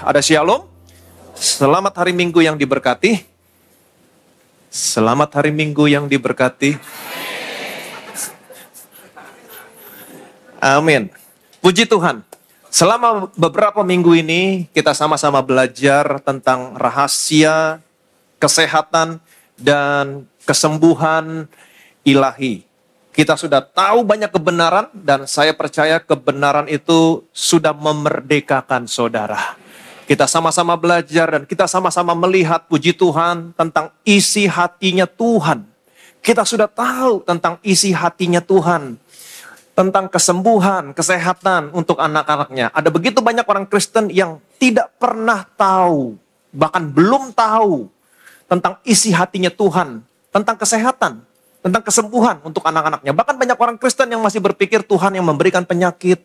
Ada shalom. Selamat hari Minggu yang diberkati. Selamat hari Minggu yang diberkati. Amin. Puji Tuhan. Selama beberapa minggu ini kita sama-sama belajar tentang rahasia kesehatan dan kesembuhan ilahi. Kita sudah tahu banyak kebenaran dan saya percaya kebenaran itu sudah memerdekakan saudara. Kita sama-sama belajar dan kita sama-sama melihat, puji Tuhan, tentang isi hatinya Tuhan. Kita sudah tahu tentang isi hatinya Tuhan. Tentang kesembuhan, kesehatan untuk anak-anaknya. Ada begitu banyak orang Kristen yang tidak pernah tahu, bahkan belum tahu tentang isi hatinya Tuhan. Tentang kesehatan, tentang kesembuhan untuk anak-anaknya. Bahkan banyak orang Kristen yang masih berpikir Tuhan yang memberikan penyakit.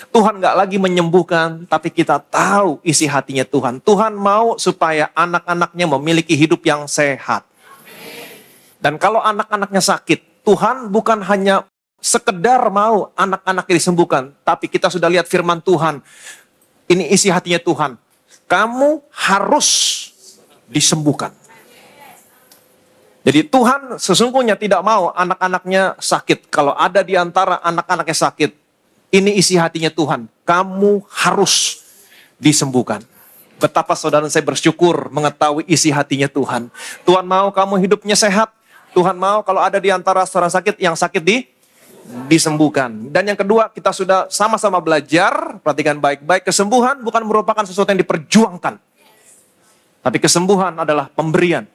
Tuhan gak lagi menyembuhkan, tapi kita tahu isi hatinya Tuhan. Tuhan mau supaya anak-anaknya memiliki hidup yang sehat. Dan kalau anak-anaknya sakit, Tuhan bukan hanya sekedar mau anak-anaknya disembuhkan, tapi kita sudah lihat firman Tuhan. Ini isi hatinya Tuhan. Kamu harus disembuhkan. Jadi Tuhan sesungguhnya tidak mau anak-anaknya sakit. Kalau ada di antara anak-anaknya sakit, ini isi hatinya Tuhan. Kamu harus disembuhkan. Betapa saudara saya bersyukur mengetahui isi hatinya Tuhan. Tuhan mau kamu hidupnya sehat. Tuhan mau kalau ada di antara saudara sakit, yang sakit disembuhkan. Dan yang kedua, kita sudah sama-sama belajar, perhatikan baik-baik, kesembuhan bukan merupakan sesuatu yang diperjuangkan. Tapi kesembuhan adalah pemberian.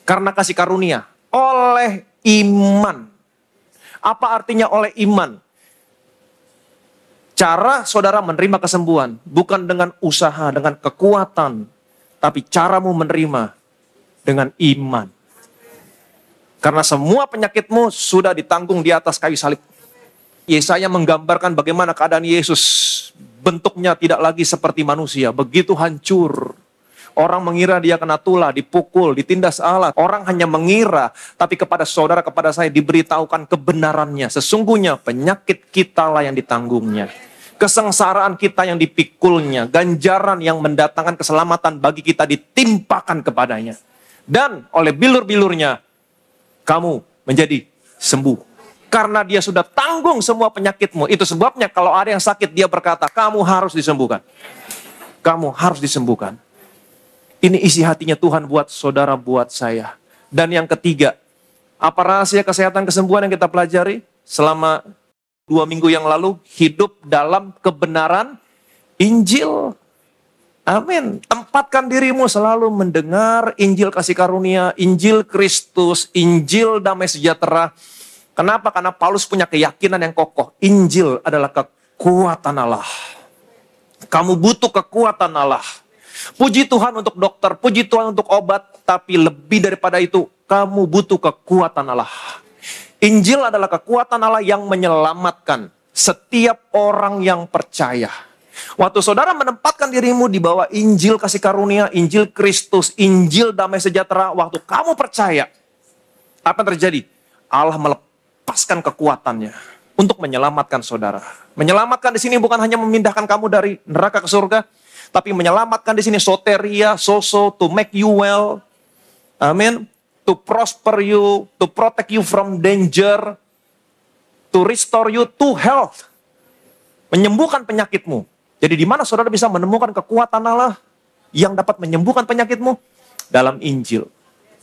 Karena kasih karunia, oleh iman. Apa artinya oleh iman? Cara saudara menerima kesembuhan, bukan dengan usaha, dengan kekuatan. Tapi caramu menerima dengan iman. Karena semua penyakitmu sudah ditanggung di atas kayu salib. Yesaya menggambarkan bagaimana keadaan Yesus. Bentuknya tidak lagi seperti manusia, begitu hancur. Orang mengira dia kena tulah, dipukul, ditindas Allah. Orang hanya mengira, tapi kepada saudara, kepada saya diberitahukan kebenarannya. Sesungguhnya penyakit kita lah yang ditanggungnya. Kesengsaraan kita yang dipikulnya. Ganjaran yang mendatangkan keselamatan bagi kita ditimpakan kepadanya. Dan oleh bilur-bilurnya, kamu menjadi sembuh. Karena dia sudah tanggung semua penyakitmu. Itu sebabnya kalau ada yang sakit, dia berkata, kamu harus disembuhkan. Kamu harus disembuhkan. Ini isi hatinya Tuhan buat saudara, buat saya. Dan yang ketiga, apa rahasia kesehatan kesembuhan yang kita pelajari selama 2 minggu yang lalu? Hidup dalam kebenaran Injil. Amin. Tempatkan dirimu selalu mendengar Injil kasih karunia, Injil Kristus, Injil damai sejahtera. Kenapa? Karena Paulus punya keyakinan yang kokoh. Injil adalah kekuatan Allah. Kamu butuh kekuatan Allah. Puji Tuhan untuk dokter, puji Tuhan untuk obat, tapi lebih daripada itu, kamu butuh kekuatan Allah. Injil adalah kekuatan Allah yang menyelamatkan setiap orang yang percaya. Waktu saudara menempatkan dirimu di bawah Injil kasih karunia, Injil Kristus, Injil damai sejahtera, waktu kamu percaya, apa yang terjadi? Allah melepaskan kekuatannya untuk menyelamatkan saudara. Menyelamatkan di sini bukan hanya memindahkan kamu dari neraka ke surga, tapi menyelamatkan di sini soteria, to make you well. Amin. To prosper you, to protect you from danger, to restore you to health. Menyembuhkan penyakitmu. Jadi di mana saudara bisa menemukan kekuatan Allah yang dapat menyembuhkan penyakitmu? Dalam Injil.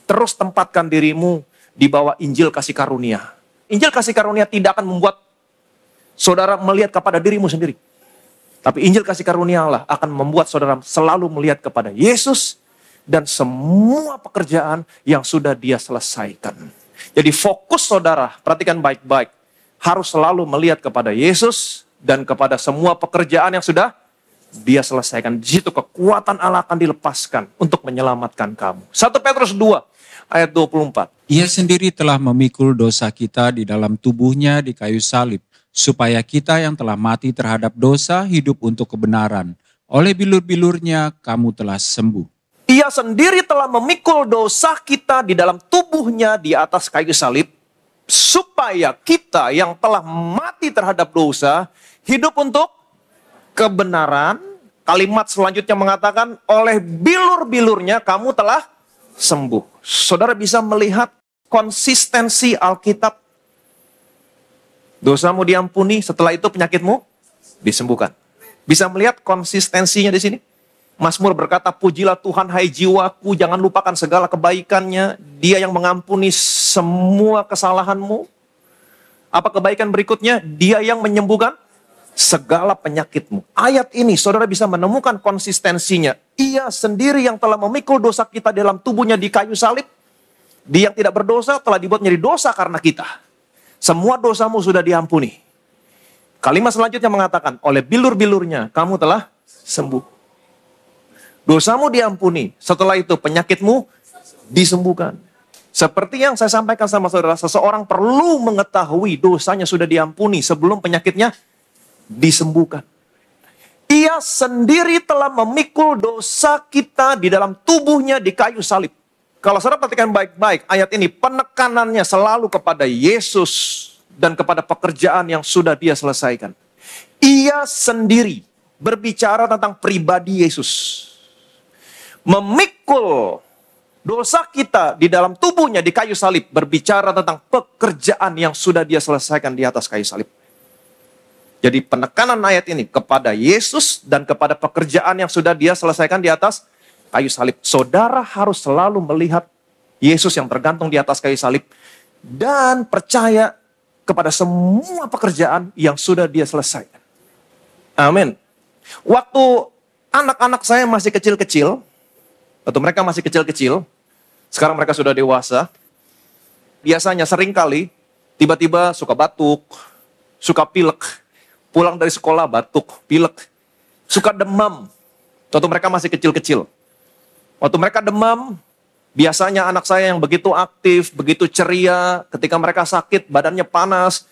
Terus tempatkan dirimu di bawah Injil kasih karunia. Injil kasih karunia tidak akan membuat saudara melihat kepada dirimu sendiri. Tapi Injil kasih karunia Allah akan membuat saudara selalu melihat kepada Yesus dan semua pekerjaan yang sudah Dia selesaikan. Jadi fokus saudara, perhatikan baik-baik, harus selalu melihat kepada Yesus dan kepada semua pekerjaan yang sudah Dia selesaikan. Di situ kekuatan Allah akan dilepaskan untuk menyelamatkan kamu. 1 Petrus 2 ayat 24. Ia sendiri telah memikul dosa kita di dalam tubuhnya di kayu salib, supaya kita yang telah mati terhadap dosa hidup untuk kebenaran. Oleh bilur-bilurnya kamu telah sembuh. Ia sendiri telah memikul dosa kita di dalam tubuhnya di atas kayu salib, supaya kita yang telah mati terhadap dosa hidup untuk kebenaran. kalimat selanjutnya mengatakan, oleh bilur-bilurnya kamu telah sembuh. Saudara bisa melihat konsistensi Alkitab. Dosamu diampuni, setelah itu penyakitmu disembuhkan. Bisa melihat konsistensinya di sini. Mazmur berkata, pujilah Tuhan hai jiwaku, jangan lupakan segala kebaikannya. Dia yang mengampuni semua kesalahanmu. Apa kebaikan berikutnya? Dia yang menyembuhkan segala penyakitmu. Ayat ini saudara bisa menemukan konsistensinya. Ia sendiri yang telah memikul dosa kita dalam tubuhnya di kayu salib. Dia yang tidak berdosa telah dibuat menjadi dosa karena kita. Semua dosamu sudah diampuni. Kalimat selanjutnya mengatakan, oleh bilur-bilurnya kamu telah sembuh. Dosamu diampuni, setelah itu penyakitmu disembuhkan. Seperti yang saya sampaikan sama saudara, seseorang perlu mengetahui dosanya sudah diampuni sebelum penyakitnya disembuhkan. Ia sendiri telah memikul dosa kita di dalam tubuhnya di kayu salib. Kalau saudara perhatikan baik-baik ayat ini, penekanannya selalu kepada Yesus dan kepada pekerjaan yang sudah dia selesaikan. Ia sendiri berbicara tentang pribadi Yesus. Memikul dosa kita di dalam tubuhnya di kayu salib berbicara tentang pekerjaan yang sudah dia selesaikan di atas kayu salib. Jadi penekanan ayat ini kepada Yesus dan kepada pekerjaan yang sudah dia selesaikan di atas kayu salib. Saudara harus selalu melihat Yesus yang tergantung di atas kayu salib dan percaya kepada semua pekerjaan yang sudah dia selesaikan. Amin. Waktu anak-anak saya masih kecil-kecil, waktu mereka masih kecil-kecil, sekarang mereka sudah dewasa, biasanya seringkali tiba-tiba suka batuk, suka pilek, pulang dari sekolah batuk, pilek, suka demam. Waktu mereka masih kecil-kecil. Waktu mereka demam, biasanya anak saya yang begitu aktif, begitu ceria, ketika mereka sakit, badannya panas,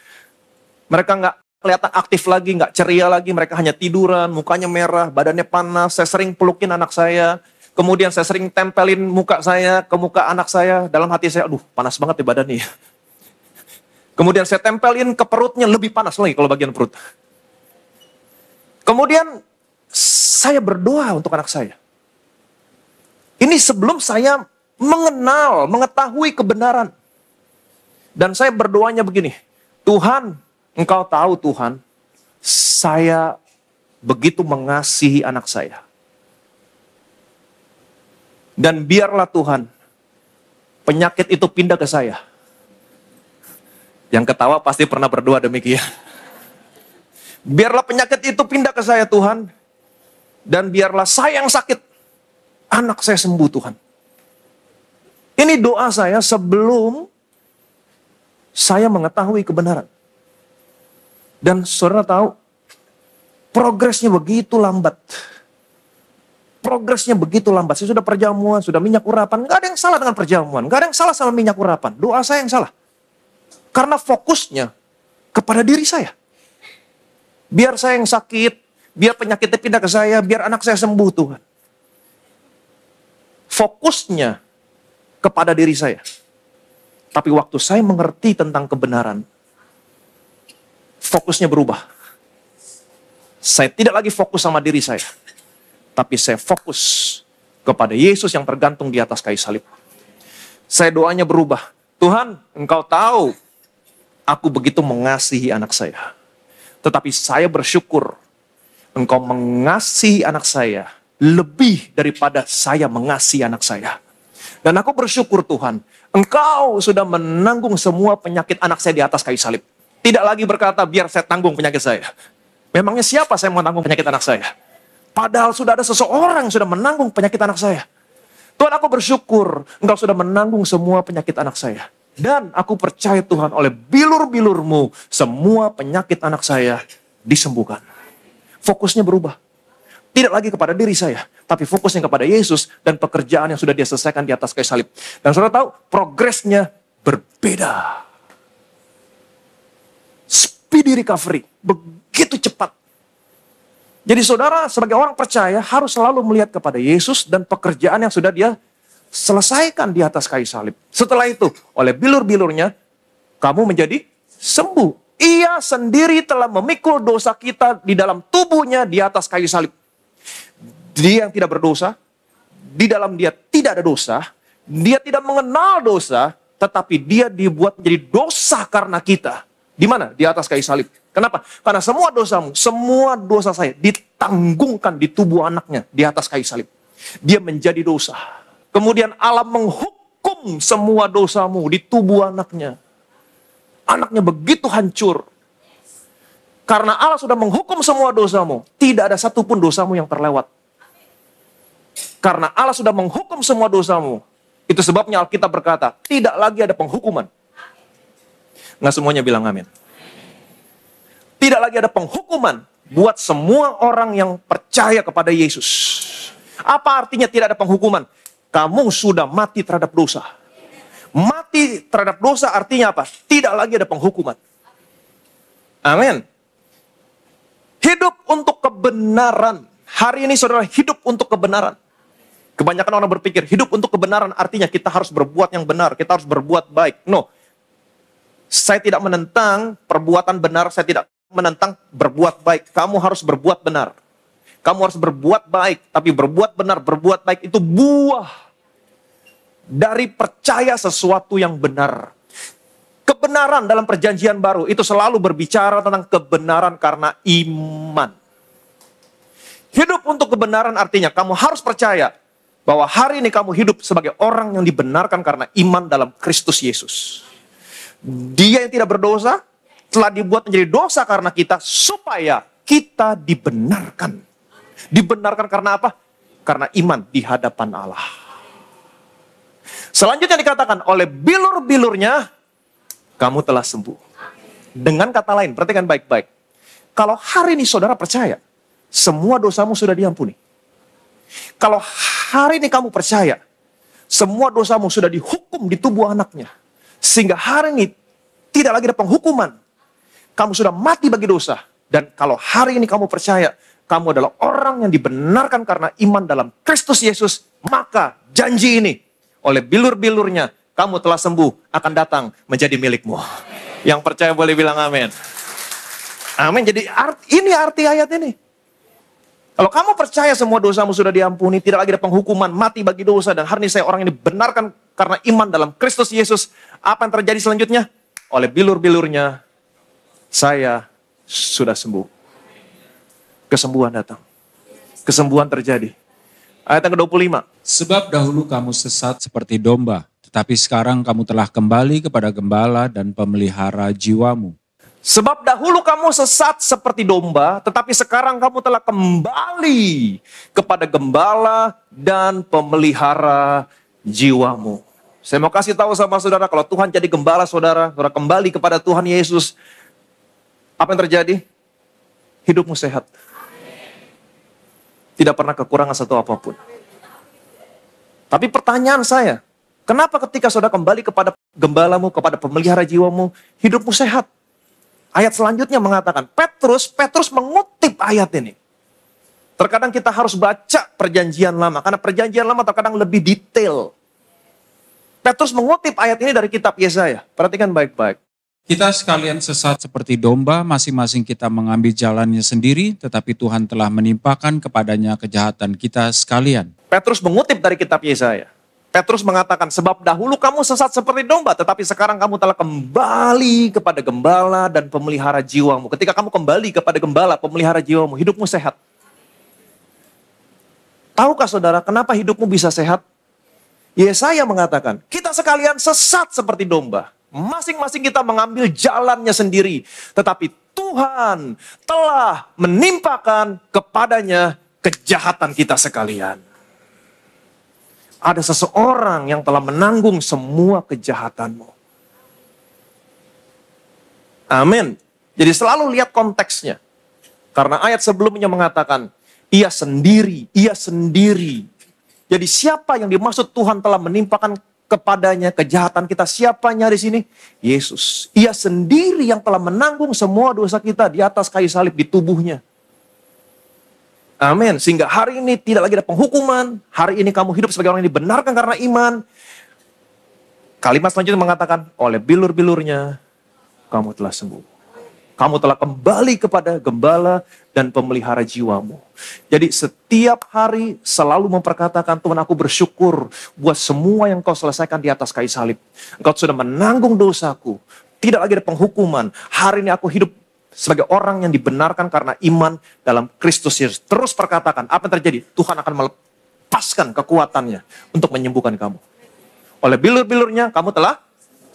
mereka nggak kelihatan aktif lagi, nggak ceria lagi, mereka hanya tiduran, mukanya merah, badannya panas. Saya sering pelukin anak saya, kemudian saya sering tempelin muka saya ke muka anak saya, dalam hati saya, aduh panas banget di badannya. Kemudian saya tempelin ke perutnya, lebih panas lagi kalau bagian perut. Kemudian saya berdoa untuk anak saya. Ini sebelum saya mengenal, mengetahui kebenaran. Dan saya berdoanya begini, Tuhan, Engkau tahu Tuhan, saya begitu mengasihi anak saya. Dan biarlah Tuhan, penyakit itu pindah ke saya. Yang ketawa pasti pernah berdoa demikian. Biarlah penyakit itu pindah ke saya Tuhan. Dan biarlah saya yang sakit, anak saya sembuh Tuhan. Ini doa saya sebelum saya mengetahui kebenaran. Dan saudara tahu, progresnya begitu lambat. Progresnya begitu lambat. Saya sudah perjamuan, sudah minyak urapan. Gak ada yang salah dengan perjamuan. Gak ada yang salah sama minyak urapan. Doa saya yang salah. Karena fokusnya kepada diri saya. Biar saya yang sakit, biar penyakitnya pindah ke saya, biar anak saya sembuh Tuhan. Fokusnya kepada diri saya. Tapi waktu saya mengerti tentang kebenaran, fokusnya berubah. Saya tidak lagi fokus sama diri saya. Tapi saya fokus kepada Yesus yang tergantung di atas kayu salib. Saya doanya berubah. Tuhan, Engkau tahu aku begitu mengasihi anak saya. Tetapi saya bersyukur Engkau mengasihi anak saya lebih daripada saya mengasihi anak saya. Dan aku bersyukur Tuhan, Engkau sudah menanggung semua penyakit anak saya di atas kayu salib. Tidak lagi berkata, biar saya tanggung penyakit saya. Memangnya siapa saya mau tanggung penyakit anak saya? Padahal sudah ada seseorang yang sudah menanggung penyakit anak saya. Tuhan, aku bersyukur Engkau sudah menanggung semua penyakit anak saya. Dan aku percaya Tuhan, oleh bilur-bilur-Mu, semua penyakit anak saya disembuhkan. Fokusnya berubah. Tidak lagi kepada diri saya, tapi fokusnya kepada Yesus dan pekerjaan yang sudah Dia selesaikan di atas kayu salib. Dan saudara tahu, progresnya berbeda. Speedy recovery, begitu cepat. Jadi saudara sebagai orang percaya harus selalu melihat kepada Yesus dan pekerjaan yang sudah Dia selesaikan di atas kayu salib. Setelah itu, oleh bilur-bilurnya, kamu menjadi sembuh. Ia sendiri telah memikul dosa kita di dalam tubuhnya di atas kayu salib. Dia yang tidak berdosa, di dalam dia tidak ada dosa, dia tidak mengenal dosa, tetapi dia dibuat menjadi dosa karena kita. Di mana? Di atas kayu salib. Kenapa? Karena semua dosamu, semua dosa saya ditanggungkan di tubuh anaknya di atas kayu salib. Dia menjadi dosa. Kemudian Allah menghukum semua dosamu di tubuh anaknya. Anaknya begitu hancur. Karena Allah sudah menghukum semua dosamu, tidak ada satupun dosamu yang terlewat. Karena Allah sudah menghukum semua dosamu. Itu sebabnya Alkitab berkata, tidak lagi ada penghukuman. Nggak semuanya bilang amin. Tidak lagi ada penghukuman buat semua orang yang percaya kepada Yesus. Apa artinya tidak ada penghukuman? Kamu sudah mati terhadap dosa. Mati terhadap dosa artinya apa? Tidak lagi ada penghukuman. Amin. Hidup untuk kebenaran. Hari ini saudara hidup untuk kebenaran. Kebanyakan orang berpikir hidup untuk kebenaran artinya kita harus berbuat yang benar. Kita harus berbuat baik. No. Saya tidak menentang perbuatan benar. Saya tidak menentang berbuat baik. Kamu harus berbuat benar. Kamu harus berbuat baik. Tapi berbuat benar, berbuat baik itu buah dari percaya sesuatu yang benar. Kebenaran dalam perjanjian baru itu selalu berbicara tentang kebenaran karena iman. Hidup untuk kebenaran artinya kamu harus percaya bahwa hari ini kamu hidup sebagai orang yang dibenarkan karena iman dalam Kristus Yesus. Dia yang tidak berdosa telah dibuat menjadi dosa karena kita supaya kita dibenarkan. Dibenarkan karena apa? Karena iman di hadapan Allah. Selanjutnya dikatakan oleh bilur-bilurnya kamu telah sembuh. Dengan kata lain, perhatikan baik-baik. Kalau hari ini saudara percaya, semua dosamu sudah diampuni. Kalau hari ini kamu percaya, semua dosamu sudah dihukum di tubuh anaknya. Sehingga hari ini tidak lagi ada penghukuman. Kamu sudah mati bagi dosa. Dan kalau hari ini kamu percaya, kamu adalah orang yang dibenarkan karena iman dalam Kristus Yesus. Maka janji ini, oleh bilur-bilurnya, kamu telah sembuh, akan datang menjadi milikmu. Yang percaya boleh bilang amin. Amin. Jadi ini arti ayat ini. Kalau kamu percaya semua dosamu sudah diampuni, tidak lagi ada penghukuman, mati bagi dosa, dan hari ini saya orang ini dibenarkan karena iman dalam Kristus Yesus, apa yang terjadi selanjutnya? Oleh bilur-bilurnya, saya sudah sembuh. Kesembuhan datang. Kesembuhan terjadi. Ayat yang ke-25. Sebab dahulu kamu sesat seperti domba, tetapi sekarang kamu telah kembali kepada gembala dan pemelihara jiwamu. Sebab dahulu kamu sesat seperti domba, tetapi sekarang kamu telah kembali kepada gembala dan pemelihara jiwamu. Saya mau kasih tahu sama saudara, kalau Tuhan jadi gembala saudara, saudara kembali kepada Tuhan Yesus, apa yang terjadi? Hidupmu sehat. Tidak pernah kekurangan satu apapun. Tapi pertanyaan saya, kenapa ketika saudara kembali kepada gembalamu, kepada pemelihara jiwamu, hidupmu sehat? Ayat selanjutnya mengatakan, Petrus mengutip ayat ini. Terkadang kita harus baca perjanjian lama, karena perjanjian lama terkadang lebih detail. Petrus mengutip ayat ini dari kitab Yesaya. Perhatikan baik-baik. Kita sekalian sesat seperti domba, masing-masing kita mengambil jalannya sendiri, tetapi Tuhan telah menimpakan kepadanya kejahatan kita sekalian. Petrus mengutip dari kitab Yesaya. Petrus mengatakan, sebab dahulu kamu sesat seperti domba, tetapi sekarang kamu telah kembali kepada gembala dan pemelihara jiwamu. Ketika kamu kembali kepada gembala, pemelihara jiwamu, hidupmu sehat. Tahukah saudara, kenapa hidupmu bisa sehat? Yesaya mengatakan, kita sekalian sesat seperti domba. Masing-masing kita mengambil jalannya sendiri. Tetapi Tuhan telah menimpakan kepadanya kejahatan kita sekalian. Ada seseorang yang telah menanggung semua kejahatanmu. Amin. Jadi selalu lihat konteksnya. Karena ayat sebelumnya mengatakan, ia sendiri, ia sendiri. Jadi siapa yang dimaksud Tuhan telah menimpakan kepadanya kejahatan kita? Siapanya di sini? Yesus. Ia sendiri yang telah menanggung semua dosa kita di atas kayu salib di tubuhnya. Amin. Sehingga hari ini tidak lagi ada penghukuman. Hari ini kamu hidup sebagai orang yang dibenarkan karena iman. Kalimat selanjutnya mengatakan, oleh bilur-bilurnya kamu telah sembuh. Kamu telah kembali kepada gembala dan pemelihara jiwamu. Jadi setiap hari selalu memperkatakan, Tuhan, aku bersyukur buat semua yang kau selesaikan di atas kayu salib. Engkau sudah menanggung dosaku. Tidak lagi ada penghukuman. Hari ini aku hidup sebagai orang yang dibenarkan karena iman dalam Kristus Yesus. Terus perkatakan, apa yang terjadi? Tuhan akan melepaskan kekuatannya untuk menyembuhkan kamu. Oleh bilur-bilurnya kamu telah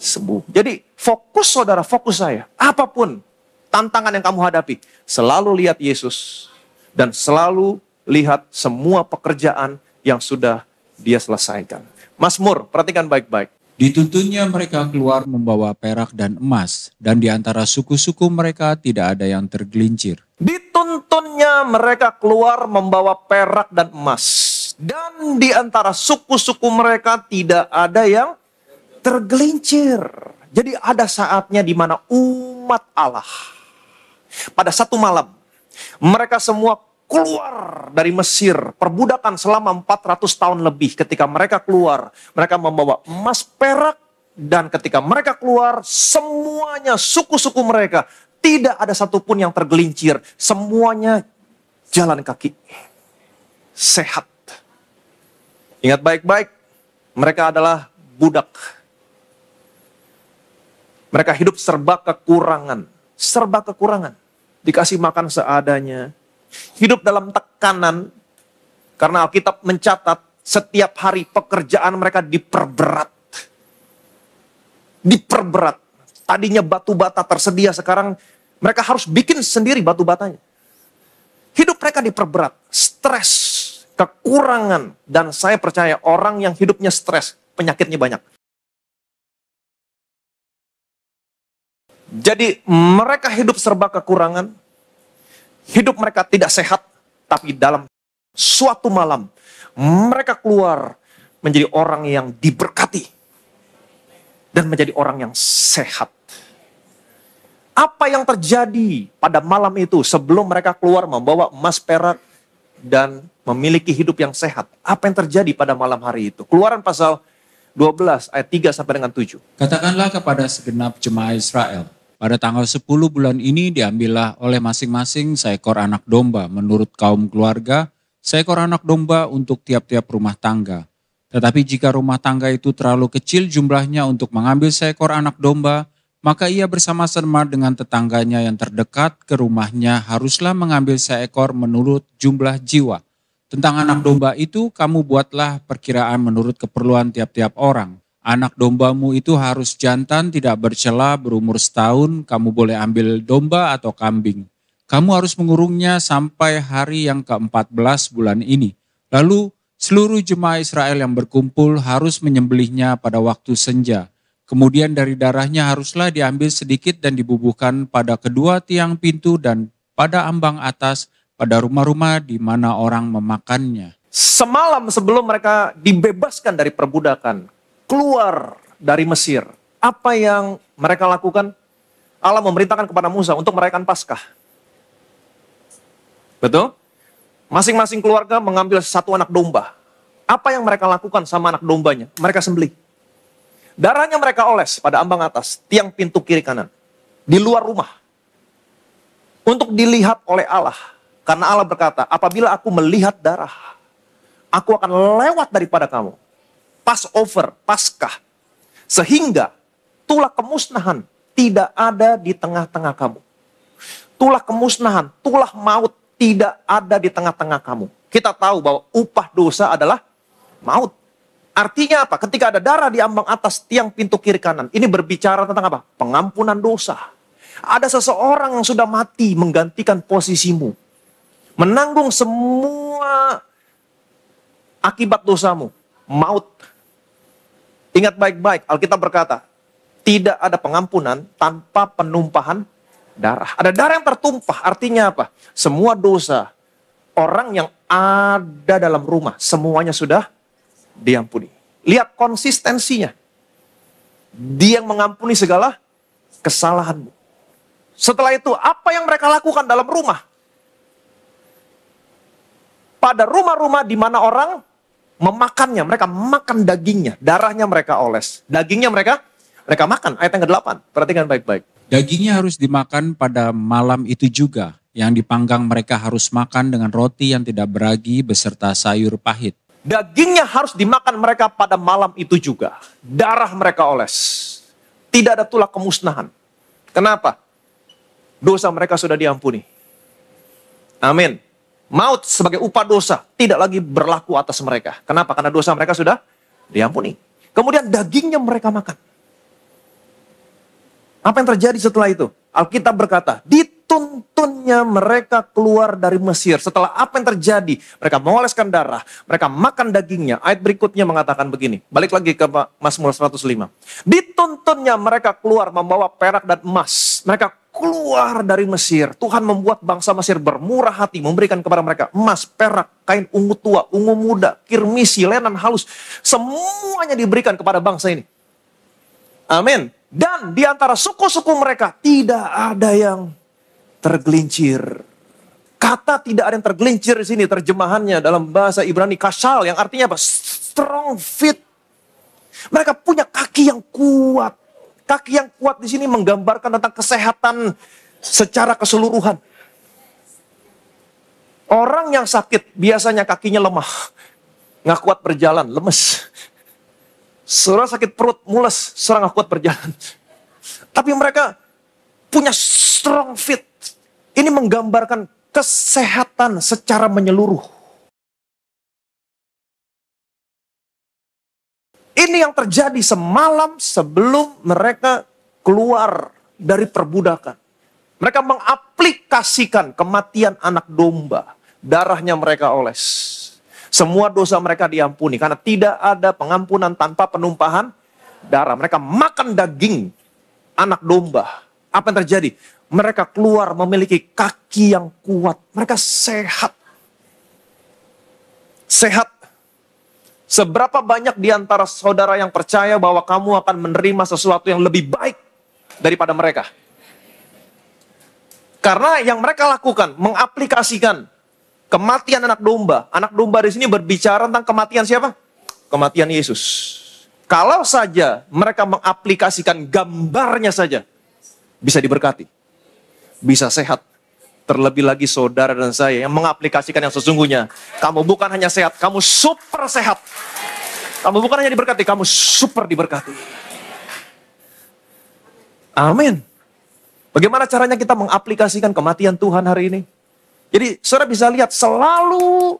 sembuh. Jadi fokus saudara, fokus saya. Apapun tantangan yang kamu hadapi, selalu lihat Yesus. Dan selalu lihat semua pekerjaan yang sudah dia selesaikan. Mazmur, perhatikan baik-baik. Dituntunnya mereka keluar membawa perak dan emas, dan di antara suku-suku mereka tidak ada yang tergelincir. Dituntunnya mereka keluar membawa perak dan emas. Dan di antara suku-suku mereka tidak ada yang tergelincir. Jadi ada saatnya di mana umat Allah, pada satu malam, mereka semua keluar dari Mesir, perbudakan selama 400 tahun lebih. Ketika mereka keluar, mereka membawa emas, perak, dan ketika mereka keluar, semuanya suku-suku mereka, tidak ada satupun yang tergelincir. Semuanya jalan kaki, sehat. Ingat baik-baik, mereka adalah budak. Mereka hidup serba kekurangan, dikasih makan seadanya. Hidup dalam tekanan, karena Alkitab mencatat setiap hari pekerjaan mereka diperberat. Tadinya batu bata tersedia, sekarang mereka harus bikin sendiri batu batanya. Hidup mereka diperberat, stres, kekurangan. Dan saya percaya orang yang hidupnya stres, penyakitnya banyak. Jadi mereka hidup serba kekurangan. Hidup mereka tidak sehat, tapi dalam suatu malam, mereka keluar menjadi orang yang diberkati. Dan menjadi orang yang sehat. Apa yang terjadi pada malam itu sebelum mereka keluar membawa emas, perak, dan memiliki hidup yang sehat? Apa yang terjadi pada malam hari itu? Keluaran pasal 12 ayat 3 sampai dengan 7. Katakanlah kepada segenap jemaah Israel, pada tanggal 10 bulan ini diambillah oleh masing-masing seekor anak domba menurut kaum keluarga, seekor anak domba untuk tiap-tiap rumah tangga. Tetapi jika rumah tangga itu terlalu kecil jumlahnya untuk mengambil seekor anak domba, maka ia bersama-sama dengan tetangganya yang terdekat ke rumahnya haruslah mengambil seekor menurut jumlah jiwa. Tentang anak domba itu kamu buatlah perkiraan menurut keperluan tiap-tiap orang. Anak dombamu itu harus jantan, tidak bercela, berumur setahun, kamu boleh ambil domba atau kambing. Kamu harus mengurungnya sampai hari yang ke-14 bulan ini. Lalu seluruh jemaah Israel yang berkumpul harus menyembelihnya pada waktu senja. Kemudian dari darahnya haruslah diambil sedikit dan dibubuhkan pada kedua tiang pintu dan pada ambang atas, pada rumah-rumah di mana orang memakannya. Semalam sebelum mereka dibebaskan dari perbudakan, keluar dari Mesir, apa yang mereka lakukan? Allah memerintahkan kepada Musa untuk merayakan Paskah. Betul? Masing-masing keluarga mengambil satu anak domba. Apa yang mereka lakukan sama anak dombanya? Mereka sembelih. Darahnya mereka oles pada ambang atas, tiang pintu kiri kanan, di luar rumah. Untuk dilihat oleh Allah. Karena Allah berkata, apabila aku melihat darah, aku akan lewat daripada kamu. Passover, Paskah. Sehingga tulah kemusnahan tidak ada di tengah-tengah kamu. Tulah kemusnahan, tulah maut tidak ada di tengah-tengah kamu. Kita tahu bahwa upah dosa adalah maut. Artinya apa? Ketika ada darah di ambang atas tiang pintu kiri kanan, ini berbicara tentang apa? Pengampunan dosa. Ada seseorang yang sudah mati menggantikan posisimu. Menanggung semua akibat dosamu. Maut. Ingat baik-baik, Alkitab berkata, tidak ada pengampunan tanpa penumpahan darah. Ada darah yang tertumpah, artinya apa? Semua dosa orang yang ada dalam rumah, semuanya sudah diampuni. Lihat konsistensinya. Dia yang mengampuni segala kesalahanmu. Setelah itu, apa yang mereka lakukan dalam rumah? Pada rumah-rumah di mana orang memakannya, mereka makan dagingnya, darahnya mereka oles. Dagingnya mereka makan, ayat yang ke-8, perhatikan baik-baik. Dagingnya harus dimakan pada malam itu juga. Yang dipanggang mereka harus makan dengan roti yang tidak beragi beserta sayur pahit. Dagingnya harus dimakan mereka pada malam itu juga. Darah mereka oles. Tidak ada tulah kemusnahan. Kenapa? Dosa mereka sudah diampuni. Amin. Maut sebagai upah dosa tidak lagi berlaku atas mereka. Kenapa? Karena dosa mereka sudah diampuni. Kemudian dagingnya mereka makan. Apa yang terjadi setelah itu? Alkitab berkata, dituntunnya mereka keluar dari Mesir. Setelah apa yang terjadi? Mereka mengoleskan darah, mereka makan dagingnya. Ayat berikutnya mengatakan begini. Balik lagi ke Mazmur 105. Dituntunnya mereka keluar membawa perak dan emas. Mereka keluar dari Mesir. Tuhan membuat bangsa Mesir bermurah hati, memberikan kepada mereka emas, perak, kain ungu tua, ungu muda, kirmisi, lenan halus. Semuanya diberikan kepada bangsa ini. Amin. Dan di antara suku-suku mereka tidak ada yang tergelincir. Kata tidak ada yang tergelincir di sini terjemahannya dalam bahasa Ibrani kashal yang artinya apa? Strong fit. Mereka punya kaki yang kuat. Kaki yang kuat di sini menggambarkan tentang kesehatan secara keseluruhan. Orang yang sakit biasanya kakinya lemah. Nggak kuat berjalan, lemes. Seorang sakit perut, mules, seorang nggak kuat berjalan. Tapi mereka punya strong fit. Ini menggambarkan kesehatan secara menyeluruh. Ini yang terjadi semalam sebelum mereka keluar dari perbudakan. Mereka mengaplikasikan kematian anak domba. Darahnya mereka oles. Semua dosa mereka diampuni karena tidak ada pengampunan tanpa penumpahan darah. Mereka makan daging anak domba. Apa yang terjadi? Mereka keluar memiliki kaki yang kuat. Mereka sehat. Sehat. Seberapa banyak di antara saudara yang percaya bahwa kamu akan menerima sesuatu yang lebih baik daripada mereka? Karena yang mereka lakukan, mengaplikasikan kematian anak domba. Anak domba di sini berbicara tentang kematian siapa? Kematian Yesus. Kalau saja mereka mengaplikasikan gambarnya saja, bisa diberkati. Bisa sehat. Terlebih lagi saudara dan saya yang mengaplikasikan yang sesungguhnya. Kamu bukan hanya sehat, kamu super sehat. Kamu bukan hanya diberkati, kamu super diberkati. Amin. Bagaimana caranya kita mengaplikasikan kematian Tuhan hari ini? Jadi saudara bisa lihat selalu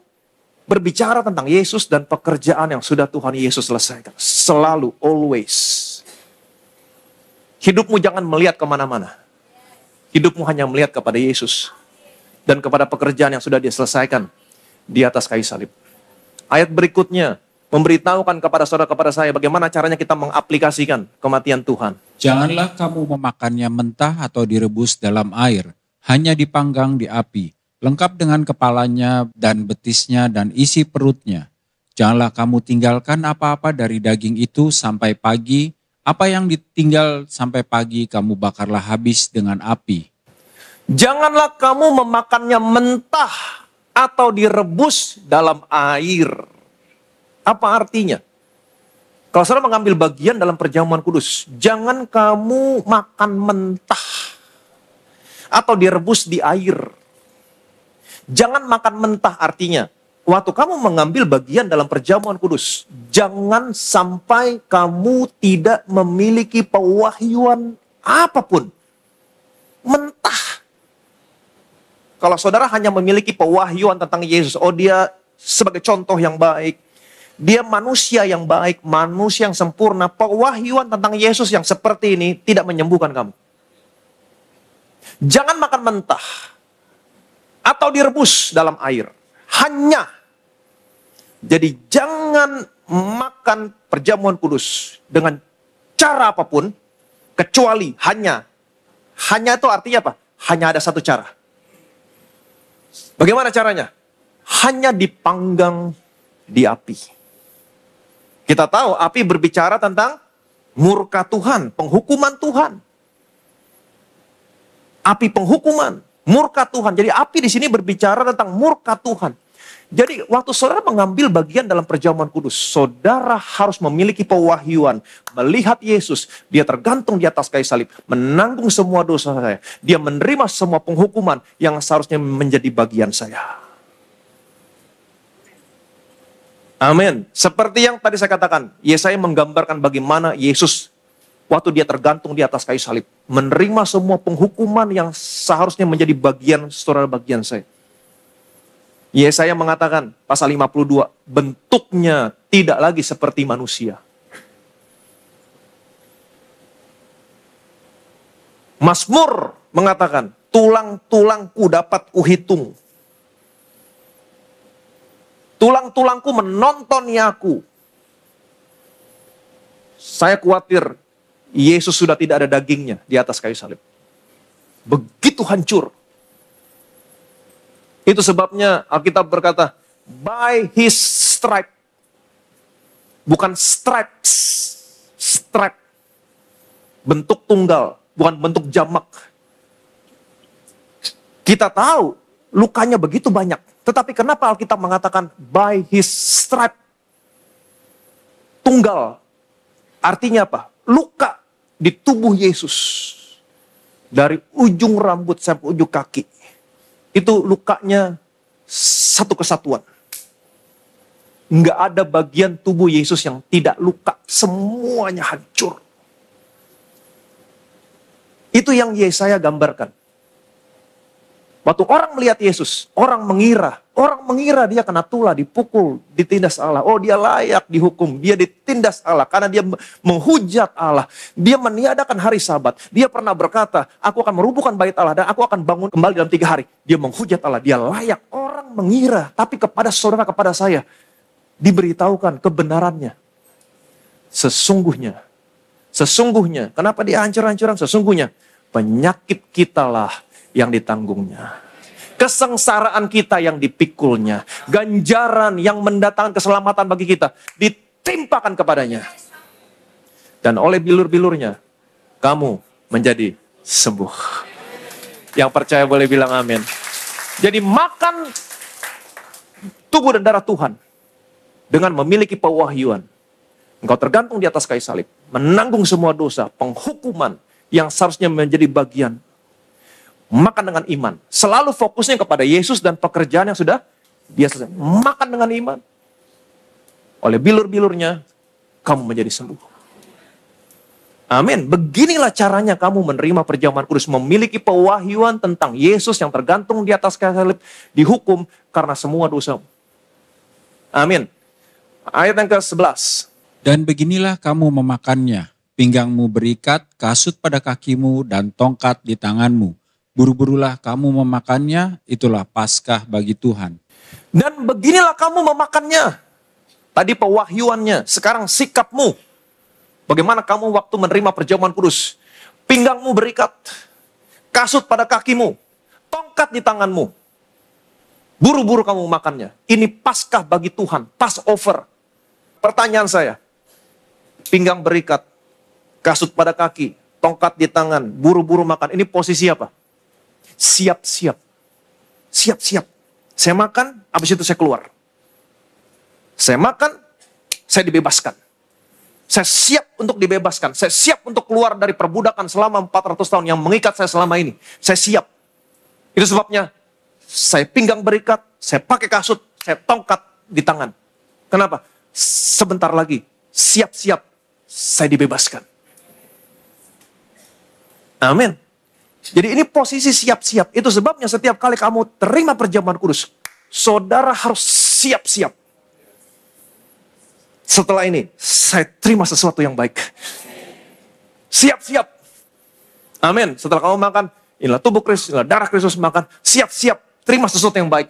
berbicara tentang Yesus dan pekerjaan yang sudah Tuhan Yesus selesaikan. Selalu, always. Hidupmu jangan melihat kemana-mana. Hidupmu hanya melihat kepada Yesus. Dan kepada pekerjaan yang sudah dia selesaikan di atas kayu salib. Ayat berikutnya memberitahukan kepada saudara, kepada saya bagaimana caranya kita mengaplikasikan kematian Tuhan. Janganlah kamu memakannya mentah atau direbus dalam air, hanya dipanggang di api. Lengkap dengan kepalanya dan betisnya dan isi perutnya. Janganlah kamu tinggalkan apa-apa dari daging itu sampai pagi. Apa yang ditinggal sampai pagi kamu bakarlah habis dengan api. Janganlah kamu memakannya mentah atau direbus dalam air. Apa artinya? Kalau saudara mengambil bagian dalam perjamuan kudus, jangan kamu makan mentah atau direbus di air. Jangan makan mentah artinya, waktu kamu mengambil bagian dalam perjamuan kudus, jangan sampai kamu tidak memiliki pewahyuan apapun. Mentah. Kalau saudara hanya memiliki pewahyuan tentang Yesus, oh dia sebagai contoh yang baik, dia manusia yang baik, manusia yang sempurna, pewahyuan tentang Yesus yang seperti ini tidak menyembuhkan kamu. Jangan makan mentah. Atau direbus dalam air. Hanya. Jadi jangan makan perjamuan kudus dengan cara apapun. Kecuali hanya. Hanya itu artinya apa? Hanya ada satu cara. Bagaimana caranya? Hanya dipanggang di api. Kita tahu api berbicara tentang murka Tuhan, penghukuman Tuhan. Api penghukuman. Murka Tuhan. Jadi api di sini berbicara tentang murka Tuhan. Jadi waktu saudara mengambil bagian dalam perjamuan kudus, saudara harus memiliki pewahyuan, melihat Yesus, dia tergantung di atas kayu salib, menanggung semua dosa saya. Dia menerima semua penghukuman yang seharusnya menjadi bagian saya. Amin. Seperti yang tadi saya katakan, Yesaya menggambarkan bagaimana Yesus waktu dia tergantung di atas kayu salib, menerima semua penghukuman yang seharusnya menjadi bagian saudara, bagian saya. Yesaya mengatakan, pasal 52, bentuknya tidak lagi seperti manusia. Mazmur mengatakan, tulang-tulangku dapat kuhitung. Tulang-tulangku menontoni aku. Saya khawatir, Yesus sudah tidak ada dagingnya di atas kayu salib. Begitu hancur. Itu sebabnya Alkitab berkata, by his stripe. Bukan stripes. Stripe. Bentuk tunggal, bukan bentuk jamak. Kita tahu lukanya begitu banyak. Tetapi kenapa Alkitab mengatakan by his stripe? Tunggal. Artinya apa? Luka di tubuh Yesus. Dari ujung rambut sampai ujung kaki. Itu lukanya satu kesatuan. Nggak ada bagian tubuh Yesus yang tidak luka. Semuanya hancur. Itu yang Yesaya gambarkan. Waktu orang melihat Yesus, orang mengira dia kena tulah, dipukul, ditindas Allah. Oh, dia layak dihukum, dia ditindas Allah karena dia menghujat Allah. Dia meniadakan hari Sabat. Dia pernah berkata, aku akan merubuhkan bait Allah dan aku akan bangun kembali dalam 3 hari. Dia menghujat Allah, dia layak. Orang mengira, tapi kepada saudara, kepada saya, diberitahukan kebenarannya. Sesungguhnya, kenapa dia hancur-hancuran? Sesungguhnya, penyakit kitalah yang ditanggungnya. Kesengsaraan kita yang dipikulnya. Ganjaran yang mendatangkan keselamatan bagi kita ditimpakan kepadanya. Dan oleh bilur-bilurnya, kamu menjadi sembuh. Yang percaya boleh bilang amin. Jadi makan tubuh dan darah Tuhan dengan memiliki pewahyuan. Engkau tergantung di atas kayu salib, menanggung semua dosa, penghukuman yang seharusnya menjadi bagian. Makan dengan iman. Selalu fokusnya kepada Yesus dan pekerjaan yang sudah dia selesai. Makan dengan iman. Oleh bilur-bilurnya, kamu menjadi sembuh. Amin. Beginilah caranya kamu menerima perjamuan kudus. Memiliki pewahyuan tentang Yesus yang tergantung di atas kayu salib. Dihukum karena semua dosa. Amin. Ayat yang ke-11. Dan beginilah kamu memakannya. Pinggangmu berikat, kasut pada kakimu, dan tongkat di tanganmu. Buru-burulah kamu memakannya, itulah Paskah bagi Tuhan. Dan beginilah kamu memakannya. Tadi pewahyuannya, sekarang sikapmu. Bagaimana kamu waktu menerima perjamuan kudus. Pinggangmu berikat, kasut pada kakimu, tongkat di tanganmu. Buru-buru kamu memakannya. Ini Paskah bagi Tuhan, Passover. Pertanyaan saya, pinggang berikat, kasut pada kaki, tongkat di tangan, buru-buru makan. Ini posisi apa? Siap-siap. Siap-siap. Saya makan, habis itu saya keluar. Saya makan, saya dibebaskan. Saya siap untuk dibebaskan. Saya siap untuk keluar dari perbudakan selama 400 tahun yang mengikat saya selama ini. Saya siap. Itu sebabnya saya pinggang berikat, saya pakai kasut, saya tongkat di tangan. Kenapa? Sebentar lagi, siap-siap, saya dibebaskan. Amin. Jadi ini posisi siap-siap. Itu sebabnya setiap kali kamu terima perjamuan kudus, saudara harus siap-siap. Setelah ini, saya terima sesuatu yang baik. Siap-siap. Amin. Setelah kamu makan, inilah tubuh Kristus, inilah darah Kristus, makan. Siap-siap, terima sesuatu yang baik.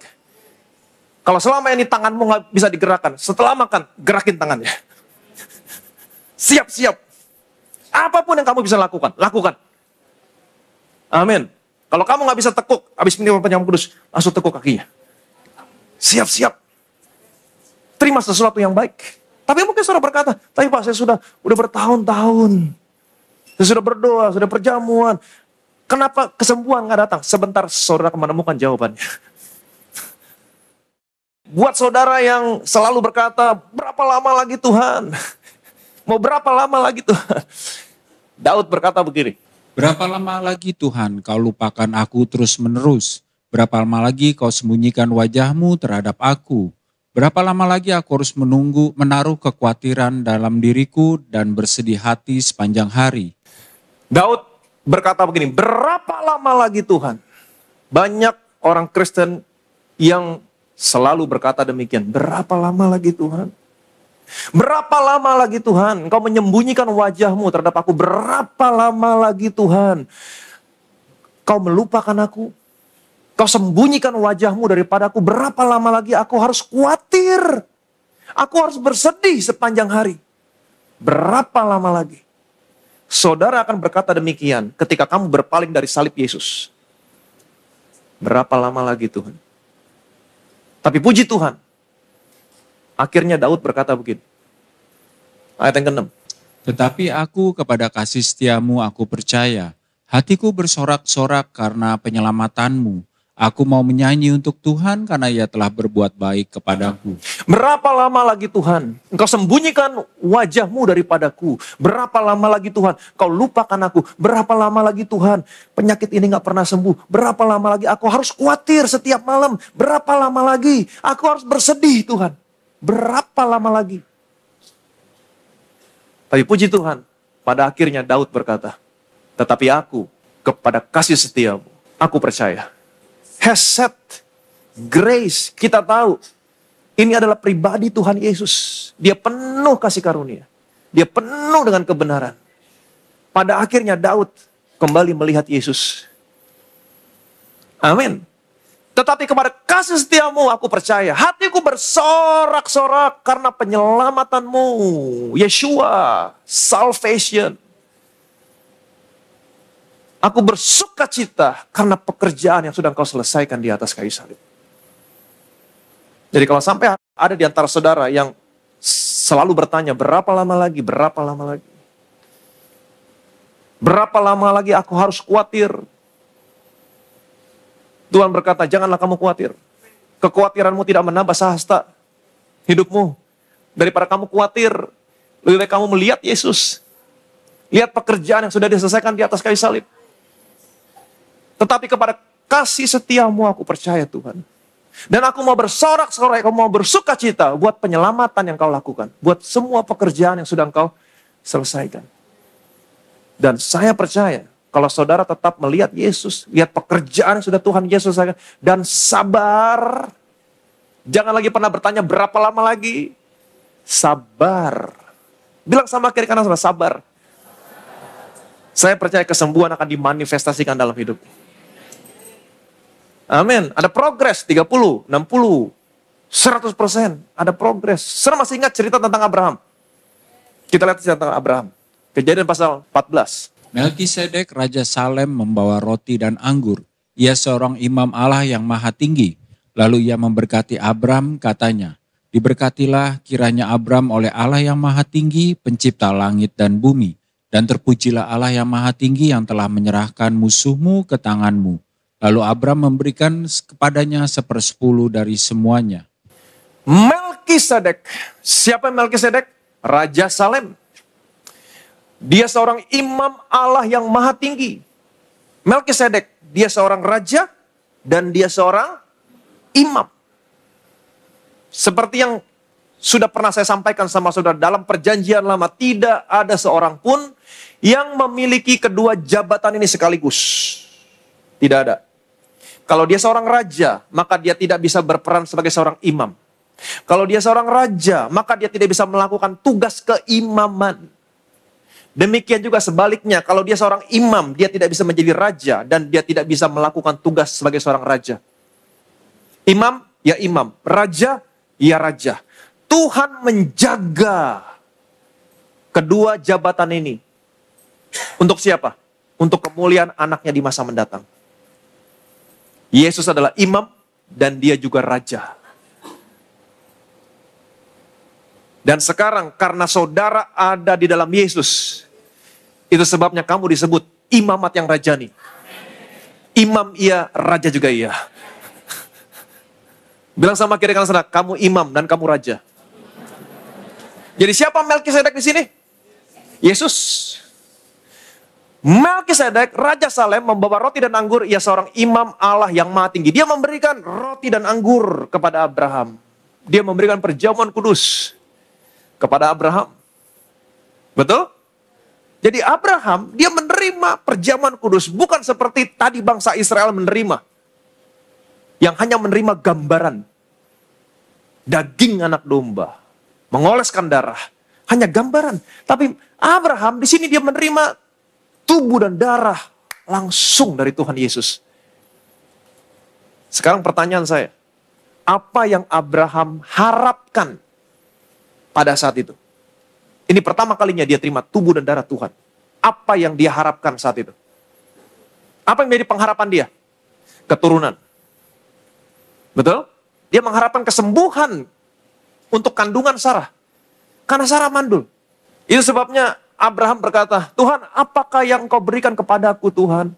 Kalau selama ini tanganmu nggak bisa digerakkan, setelah makan, gerakin tangannya. Siap-siap. Apapun yang kamu bisa lakukan, lakukan. Amin. Kalau kamu nggak bisa tekuk, habis minum perjamuan kudus, langsung tekuk kakinya. Siap-siap. Terima sesuatu yang baik. Tapi mungkin saudara berkata, tapi Pak, saya udah bertahun-tahun. Saya sudah berdoa, sudah perjamuan. Kenapa kesembuhan nggak datang? Sebentar saudara akan menemukan jawabannya. Buat saudara yang selalu berkata, berapa lama lagi Tuhan? Mau berapa lama lagi Tuhan? Daud berkata begini, Berapa lama lagi Tuhan kau lupakan aku terus-menerus? Berapa lama lagi kau sembunyikan wajahmu terhadap aku? Berapa lama lagi aku harus menaruh kekhawatiran dalam diriku dan bersedih hati sepanjang hari? Daud berkata begini, berapa lama lagi Tuhan? Banyak orang Kristen yang selalu berkata demikian, berapa lama lagi Tuhan? Berapa lama lagi Tuhan Engkau menyembunyikan wajahmu terhadap aku? Berapa lama lagi Tuhan Kau melupakan aku? Kau sembunyikan wajahmu daripada aku? Berapa lama lagi aku harus khawatir? Aku harus bersedih sepanjang hari. Berapa lama lagi? Saudara akan berkata demikian ketika kamu berpaling dari salib Yesus. Berapa lama lagi Tuhan? Tapi puji Tuhan, akhirnya Daud berkata begini. Ayat yang ke-6. Tetapi aku kepada kasih setiamu aku percaya. Hatiku bersorak-sorak karena penyelamatanmu. Aku mau menyanyi untuk Tuhan karena ia telah berbuat baik kepadaku. Berapa lama lagi Tuhan Engkau sembunyikan wajahmu daripadaku? Berapa lama lagi Tuhan Kau lupakan aku? Berapa lama lagi Tuhan penyakit ini gak pernah sembuh? Berapa lama lagi aku harus khawatir setiap malam? Berapa lama lagi aku harus bersedih Tuhan? Berapa lama lagi? Tapi puji Tuhan, pada akhirnya Daud berkata, tetapi aku kepada kasih setiamu aku percaya. Hesed, grace, kita tahu ini adalah pribadi Tuhan Yesus. Dia penuh kasih karunia. Dia penuh dengan kebenaran. Pada akhirnya Daud kembali melihat Yesus. Amin. Tetapi kepada kasih setiamu aku percaya. Hatiku bersorak-sorak karena penyelamatanmu. Yeshua, salvation. Aku bersuka cita karena pekerjaan yang sudah engkau selesaikan di atas kayu salib. Jadi kalau sampai ada di antara saudara yang selalu bertanya, berapa lama lagi, berapa lama lagi? Berapa lama lagi aku harus khawatir? Tuhan berkata, janganlah kamu khawatir. Kekhawatiranmu tidak menambah sahasta hidupmu. Daripada kamu khawatir, lebih baik kamu melihat Yesus. Lihat pekerjaan yang sudah diselesaikan di atas kayu salib. Tetapi kepada kasih setiamu aku percaya Tuhan. Dan aku mau bersorak-sorai, aku mau bersuka cita buat penyelamatan yang kau lakukan. Buat semua pekerjaan yang sudah engkau selesaikan. Dan saya percaya, kalau saudara tetap melihat Yesus, lihat pekerjaan yang sudah Tuhan Yesus selesaikan, dan sabar. Jangan lagi pernah bertanya berapa lama lagi. Sabar. Bilang sama kiri kanan, sabar. Saya percaya kesembuhan akan dimanifestasikan dalam hidup. Amin. Ada progres 30, 60, 100%. Ada progres. Saudara masih ingat cerita tentang Abraham? Kita lihat cerita tentang Abraham. Kejadian pasal 14. Melkisedek Raja Salem membawa roti dan anggur. Ia seorang imam Allah yang maha tinggi. Lalu ia memberkati Abram, katanya, diberkatilah kiranya Abram oleh Allah yang maha tinggi, pencipta langit dan bumi. Dan terpujilah Allah yang maha tinggi yang telah menyerahkan musuhmu ke tanganmu. Lalu Abram memberikan kepadanya 1/10 dari semuanya. Melkisedek. Siapa Melkisedek? Raja Salem. Dia seorang imam Allah yang maha tinggi. Melkisedek, dia seorang raja dan dia seorang imam. Seperti yang sudah pernah saya sampaikan sama saudara, dalam perjanjian lama tidak ada seorang pun yang memiliki kedua jabatan ini sekaligus. Tidak ada. Kalau dia seorang raja, maka dia tidak bisa berperan sebagai seorang imam. Kalau dia seorang raja, maka dia tidak bisa melakukan tugas keimaman. Demikian juga sebaliknya, kalau dia seorang imam, dia tidak bisa menjadi raja dan dia tidak bisa melakukan tugas sebagai seorang raja. Imam, ya imam. Raja, ya raja. Tuhan menjaga kedua jabatan ini. Untuk siapa? Untuk kemuliaan anaknya di masa mendatang. Yesus adalah imam dan dia juga raja. Dan sekarang karena saudara ada di dalam Yesus, itu sebabnya kamu disebut imamat yang rajani. Imam iya, raja juga iya. Bilang sama kiri kanan saudara, kamu imam dan kamu raja. Jadi siapa Melkisedek di sini? Yesus. Melkisedek, Raja Salem, membawa roti dan anggur. Ia seorang imam Allah yang maha tinggi. Dia memberikan roti dan anggur kepada Abraham. Dia memberikan perjamuan kudus kepada Abraham. Betul? Jadi Abraham, dia menerima perjamuan kudus. Bukan seperti tadi bangsa Israel menerima. Yang hanya menerima gambaran. Daging anak domba. Mengoleskan darah. Hanya gambaran. Tapi Abraham di sini dia menerima tubuh dan darah langsung dari Tuhan Yesus. Sekarang pertanyaan saya. Apa yang Abraham harapkan pada saat itu? Ini pertama kalinya dia terima tubuh dan darah Tuhan. Apa yang dia harapkan saat itu? Apa yang menjadi pengharapan dia? Keturunan. Betul? Dia mengharapkan kesembuhan untuk kandungan Sarah. Karena Sarah mandul. Itu sebabnya Abraham berkata, Tuhan, apakah yang Engkau berikan kepadaku, Tuhan?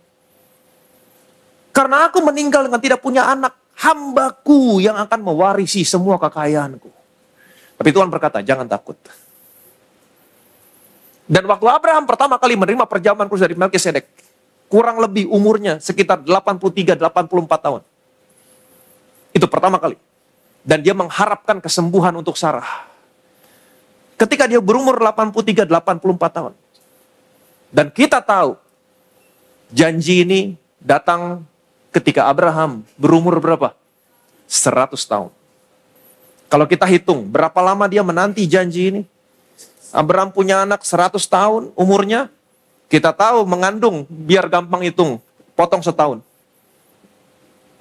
Karena aku meninggal dengan tidak punya anak, hambaku yang akan mewarisi semua kekayaanku. Tapi Tuhan berkata, jangan takut. Dan waktu Abraham pertama kali menerima perjamuan kudus dari Melkisedek, kurang lebih umurnya sekitar 83-84 tahun. Itu pertama kali. Dan dia mengharapkan kesembuhan untuk Sarah. Ketika dia berumur 83-84 tahun. Dan kita tahu, janji ini datang ketika Abraham berumur berapa? 100 tahun. Kalau kita hitung, berapa lama dia menanti janji ini? Abraham punya anak 100 tahun umurnya. Kita tahu mengandung, biar gampang hitung, potong setahun.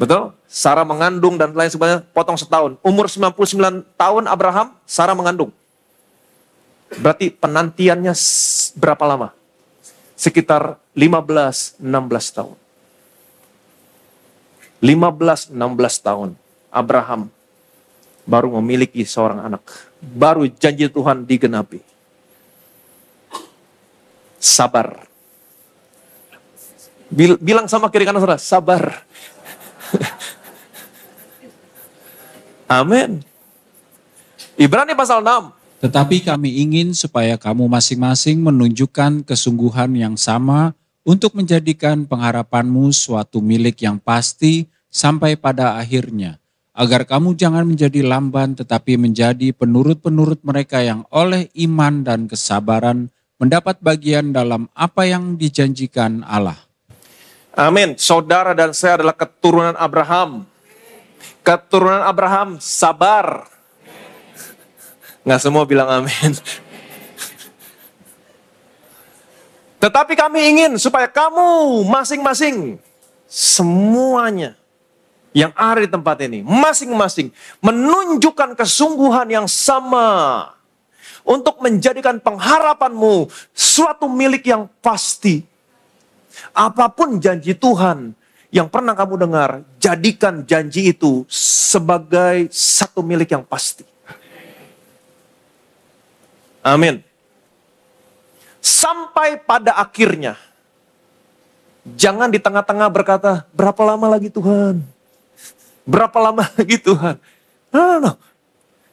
Betul? Sarah mengandung dan lain sebagainya, potong setahun. Umur 99 tahun Abraham, Sarah mengandung. Berarti penantiannya berapa lama? Sekitar 15-16 tahun. 15-16 tahun Abraham baru memiliki seorang anak. Baru janji Tuhan digenapi. Sabar. Bilang sama kiri kanan saudara, sabar. Amin. Ibrani pasal 6. Tetapi kami ingin supaya kamu masing-masing menunjukkan kesungguhan yang sama untuk menjadikan pengharapanmu suatu milik yang pasti sampai pada akhirnya. Agar kamu jangan menjadi lamban tetapi menjadi penurut-penurut mereka yang oleh iman dan kesabaran mendapat bagian dalam apa yang dijanjikan Allah. Amin. Saudara dan saya adalah keturunan Abraham. Keturunan Abraham sabar. Nggak semua bilang amin. Tetapi kami ingin supaya kamu masing-masing, semuanya yang ada di tempat ini, masing-masing menunjukkan kesungguhan yang sama untuk menjadikan pengharapanmu suatu milik yang pasti. Apapun janji Tuhan yang pernah kamu dengar, jadikan janji itu sebagai satu milik yang pasti. Amin. Sampai pada akhirnya. Jangan di tengah-tengah berkata, berapa lama lagi Tuhan? Berapa lama lagi Tuhan? No.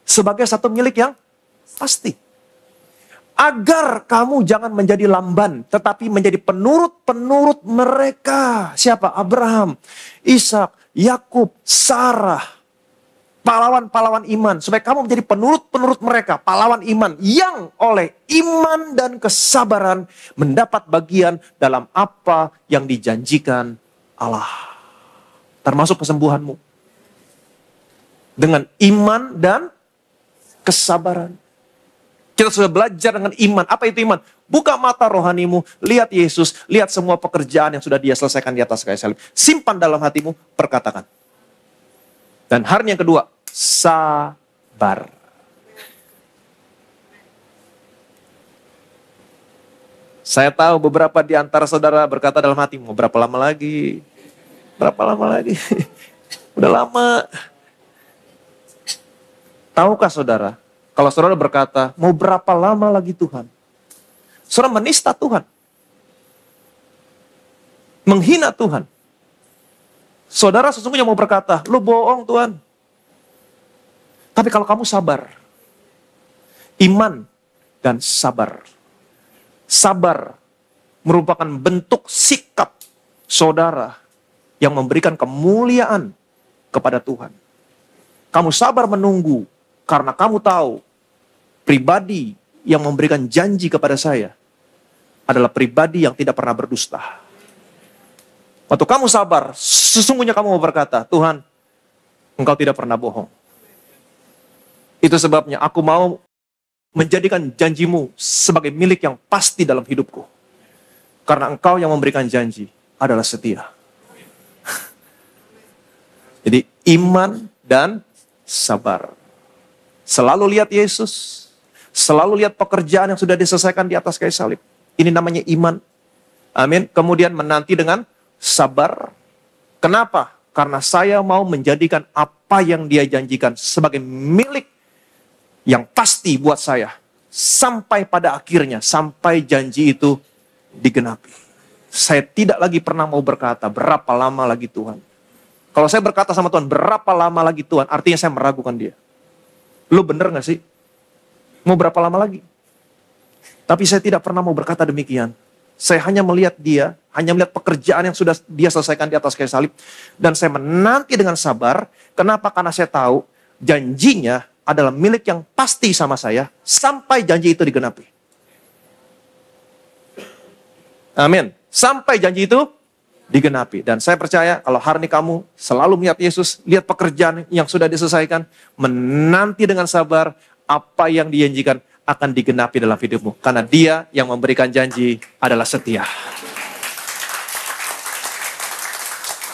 Sebagai satu milik yang pasti. Agar kamu jangan menjadi lamban, tetapi menjadi penurut-penurut mereka. Siapa? Abraham, Ishak, Yakub, Sarah. Pahlawan-pahlawan iman. Supaya kamu menjadi penurut-penurut mereka. Pahlawan iman yang oleh iman dan kesabaran mendapat bagian dalam apa yang dijanjikan Allah. Termasuk kesembuhanmu. Dengan iman dan kesabaran. Kita sudah belajar dengan iman. Apa itu iman? Buka mata rohanimu, lihat Yesus, lihat semua pekerjaan yang sudah Dia selesaikan di atas kayu salib. Simpan dalam hatimu, perkatakan. Dan hari yang kedua, sabar. Saya tahu beberapa di antara saudara berkata dalam hati, mau berapa lama lagi? Berapa lama lagi? Udah lama. Tahukah saudara, kalau saudara berkata, mau berapa lama lagi Tuhan? Saudara menista Tuhan. Menghina Tuhan. Saudara sesungguhnya mau berkata, lu bohong Tuhan. Tapi kalau kamu sabar, iman dan sabar. Sabar merupakan bentuk sikap saudara yang memberikan kemuliaan kepada Tuhan. Kamu sabar menunggu karena kamu tahu pribadi yang memberikan janji kepada saya adalah pribadi yang tidak pernah berdusta. Waktu kamu sabar, sesungguhnya kamu mau berkata, Tuhan, Engkau tidak pernah bohong. Itu sebabnya aku mau menjadikan janjimu sebagai milik yang pasti dalam hidupku. Karena Engkau yang memberikan janji adalah setia. Jadi iman dan sabar. Selalu lihat Yesus. Selalu lihat pekerjaan yang sudah diselesaikan di atas kayu salib. Ini namanya iman. Amin. Kemudian menanti dengan sabar. Kenapa? Karena saya mau menjadikan apa yang Dia janjikan sebagai milik yang pasti buat saya. Sampai pada akhirnya, sampai janji itu digenapi. Saya tidak lagi pernah mau berkata, berapa lama lagi Tuhan. Kalau saya berkata sama Tuhan, berapa lama lagi Tuhan, artinya saya meragukan Dia. Lu bener gak sih? Mau berapa lama lagi? Tapi saya tidak pernah mau berkata demikian. Saya hanya melihat Dia, hanya melihat pekerjaan yang sudah Dia selesaikan di atas kayu salib. Dan saya menanti dengan sabar. Kenapa? Karena saya tahu janjinya adalah milik yang pasti sama saya sampai janji itu digenapi. Amin. Sampai janji itu digenapi. Dan saya percaya kalau hari ini kamu selalu melihat Yesus, lihat pekerjaan yang sudah diselesaikan, menanti dengan sabar apa yang dijanjikan akan digenapi dalam hidupmu. Karena Dia yang memberikan janji adalah setia.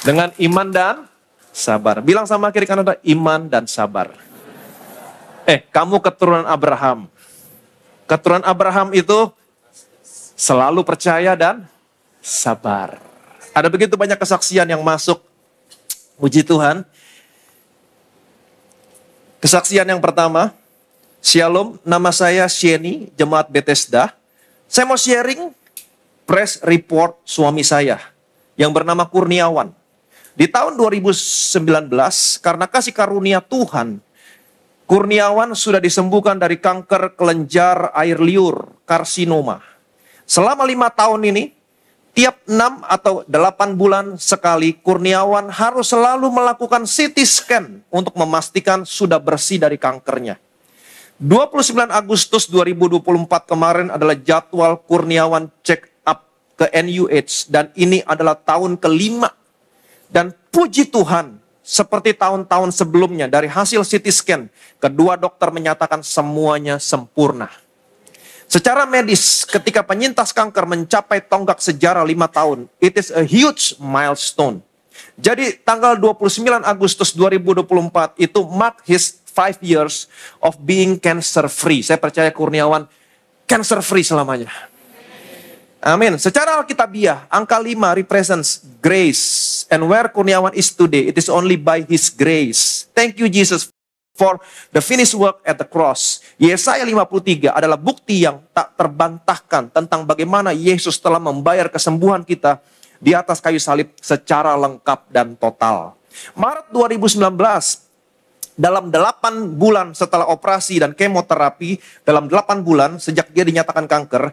Dengan iman dan sabar. Bilang sama kiri kanan, iman dan sabar. Kamu keturunan Abraham. Keturunan Abraham itu selalu percaya dan sabar. Ada begitu banyak kesaksian yang masuk. Puji Tuhan. Kesaksian yang pertama. Shalom, nama saya Sheni, Jemaat Bethesda. Saya mau sharing press report suami saya yang bernama Kurniawan. Di tahun 2019, karena kasih karunia Tuhan, Kurniawan sudah disembuhkan dari kanker kelenjar air liur, karsinoma. Selama 5 tahun ini, tiap 6 atau 8 bulan sekali, Kurniawan harus selalu melakukan CT scan untuk memastikan sudah bersih dari kankernya. 29 Agustus 2024 kemarin adalah jadwal Kurniawan check up ke NUH. Dan ini adalah tahun kelima. Dan puji Tuhan, seperti tahun-tahun sebelumnya, dari hasil CT scan, kedua dokter menyatakan semuanya sempurna. Secara medis, ketika penyintas kanker mencapai tonggak sejarah 5 tahun, it is a huge milestone. Jadi tanggal 29 Agustus 2024 itu mark his 5 years of being cancer free. Saya percaya Kurniawan cancer free selamanya. Amin. Secara Alkitabiah, angka 5 represents grace. And where Kurniawan is today, it is only by His grace. Thank you Jesus for the finished work at the cross. Yesaya 53 adalah bukti yang tak terbantahkan tentang bagaimana Yesus telah membayar kesembuhan kita di atas kayu salib secara lengkap dan total. Maret 2019, dalam 8 bulan setelah operasi dan kemoterapi, dalam 8 bulan sejak dia dinyatakan kanker,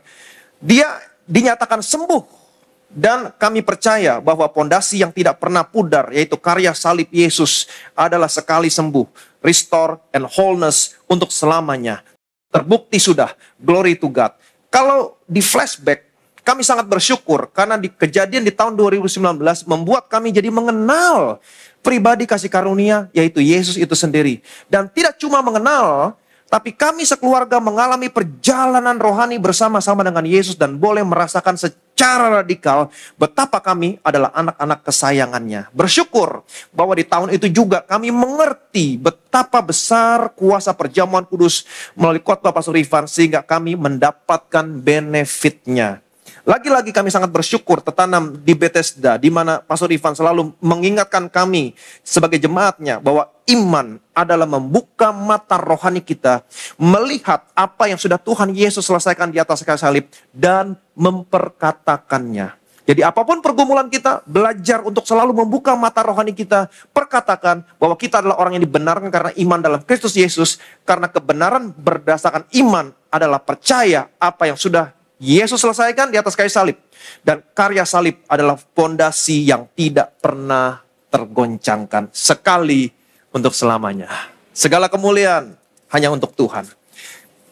dia dinyatakan sembuh. Dan kami percaya bahwa pondasi yang tidak pernah pudar, yaitu karya salib Yesus, adalah sekali sembuh, restore and wholeness untuk selamanya. Terbukti sudah, glory to God. Kalau di flashback, kami sangat bersyukur karena di kejadian di tahun 2019 membuat kami jadi mengenal pribadi kasih karunia, yaitu Yesus itu sendiri. Dan tidak cuma mengenal, tapi kami sekeluarga mengalami perjalanan rohani bersama-sama dengan Yesus dan boleh merasakan secara radikal betapa kami adalah anak-anak kesayangannya. Bersyukur bahwa di tahun itu juga kami mengerti betapa besar kuasa perjamuan kudus melalui khotbah Pastor Ivan sehingga kami mendapatkan benefitnya. Lagi-lagi kami sangat bersyukur tertanam di Bethesda, di mana Pastor Ivan selalu mengingatkan kami sebagai jemaatnya bahwa iman adalah membuka mata rohani kita, melihat apa yang sudah Tuhan Yesus selesaikan di atas kayu salib dan memperkatakannya. Jadi apapun pergumulan kita, belajar untuk selalu membuka mata rohani kita, perkatakan bahwa kita adalah orang yang dibenarkan karena iman dalam Kristus Yesus, karena kebenaran berdasarkan iman adalah percaya apa yang sudah Yesus selesaikan di atas kayu salib. Dan karya salib adalah fondasi yang tidak pernah tergoncangkan sekali untuk selamanya. Segala kemuliaan hanya untuk Tuhan.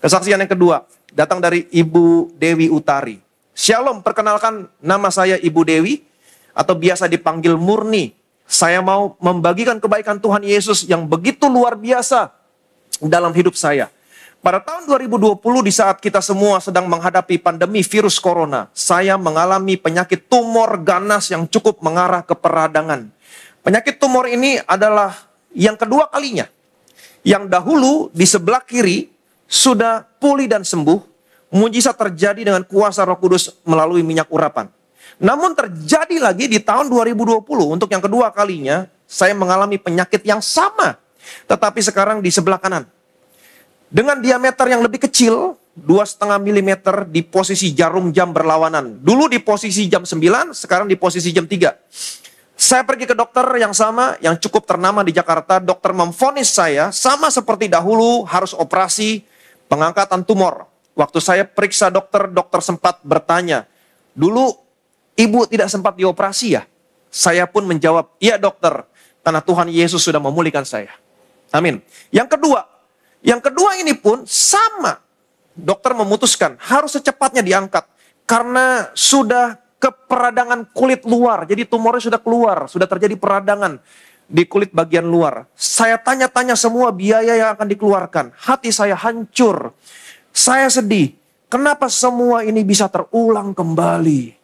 Kesaksian yang kedua datang dari Ibu Dewi Utari. Shalom, perkenalkan nama saya Ibu Dewi atau biasa dipanggil Murni. Saya mau membagikan kebaikan Tuhan Yesus yang begitu luar biasa dalam hidup saya. Pada tahun 2020 di saat kita semua sedang menghadapi pandemi virus corona, saya mengalami penyakit tumor ganas yang cukup mengarah ke peradangan. Penyakit tumor ini adalah yang kedua kalinya. Yang dahulu di sebelah kiri sudah pulih dan sembuh. Mujizat terjadi dengan kuasa Roh Kudus melalui minyak urapan. Namun terjadi lagi di tahun 2020 untuk yang kedua kalinya saya mengalami penyakit yang sama. Tetapi sekarang di sebelah kanan. Dengan diameter yang lebih kecil, 2,5 mm di posisi jarum jam berlawanan. Dulu di posisi jam 9, sekarang di posisi jam 3. Saya pergi ke dokter yang sama, yang cukup ternama di Jakarta. Dokter memvonis saya, sama seperti dahulu harus operasi pengangkatan tumor. Waktu saya periksa dokter, dokter sempat bertanya, dulu ibu tidak sempat dioperasi ya? Saya pun menjawab, iya dokter, karena Tuhan Yesus sudah memulihkan saya. Amin. Yang kedua ini pun sama. Dokter memutuskan harus secepatnya diangkat. Karena sudah ke peradangan kulit luar. Jadi tumornya sudah keluar, sudah terjadi peradangan di kulit bagian luar. Saya tanya-tanya semua biaya yang akan dikeluarkan. Hati saya hancur. Saya sedih. Kenapa semua ini bisa terulang kembali?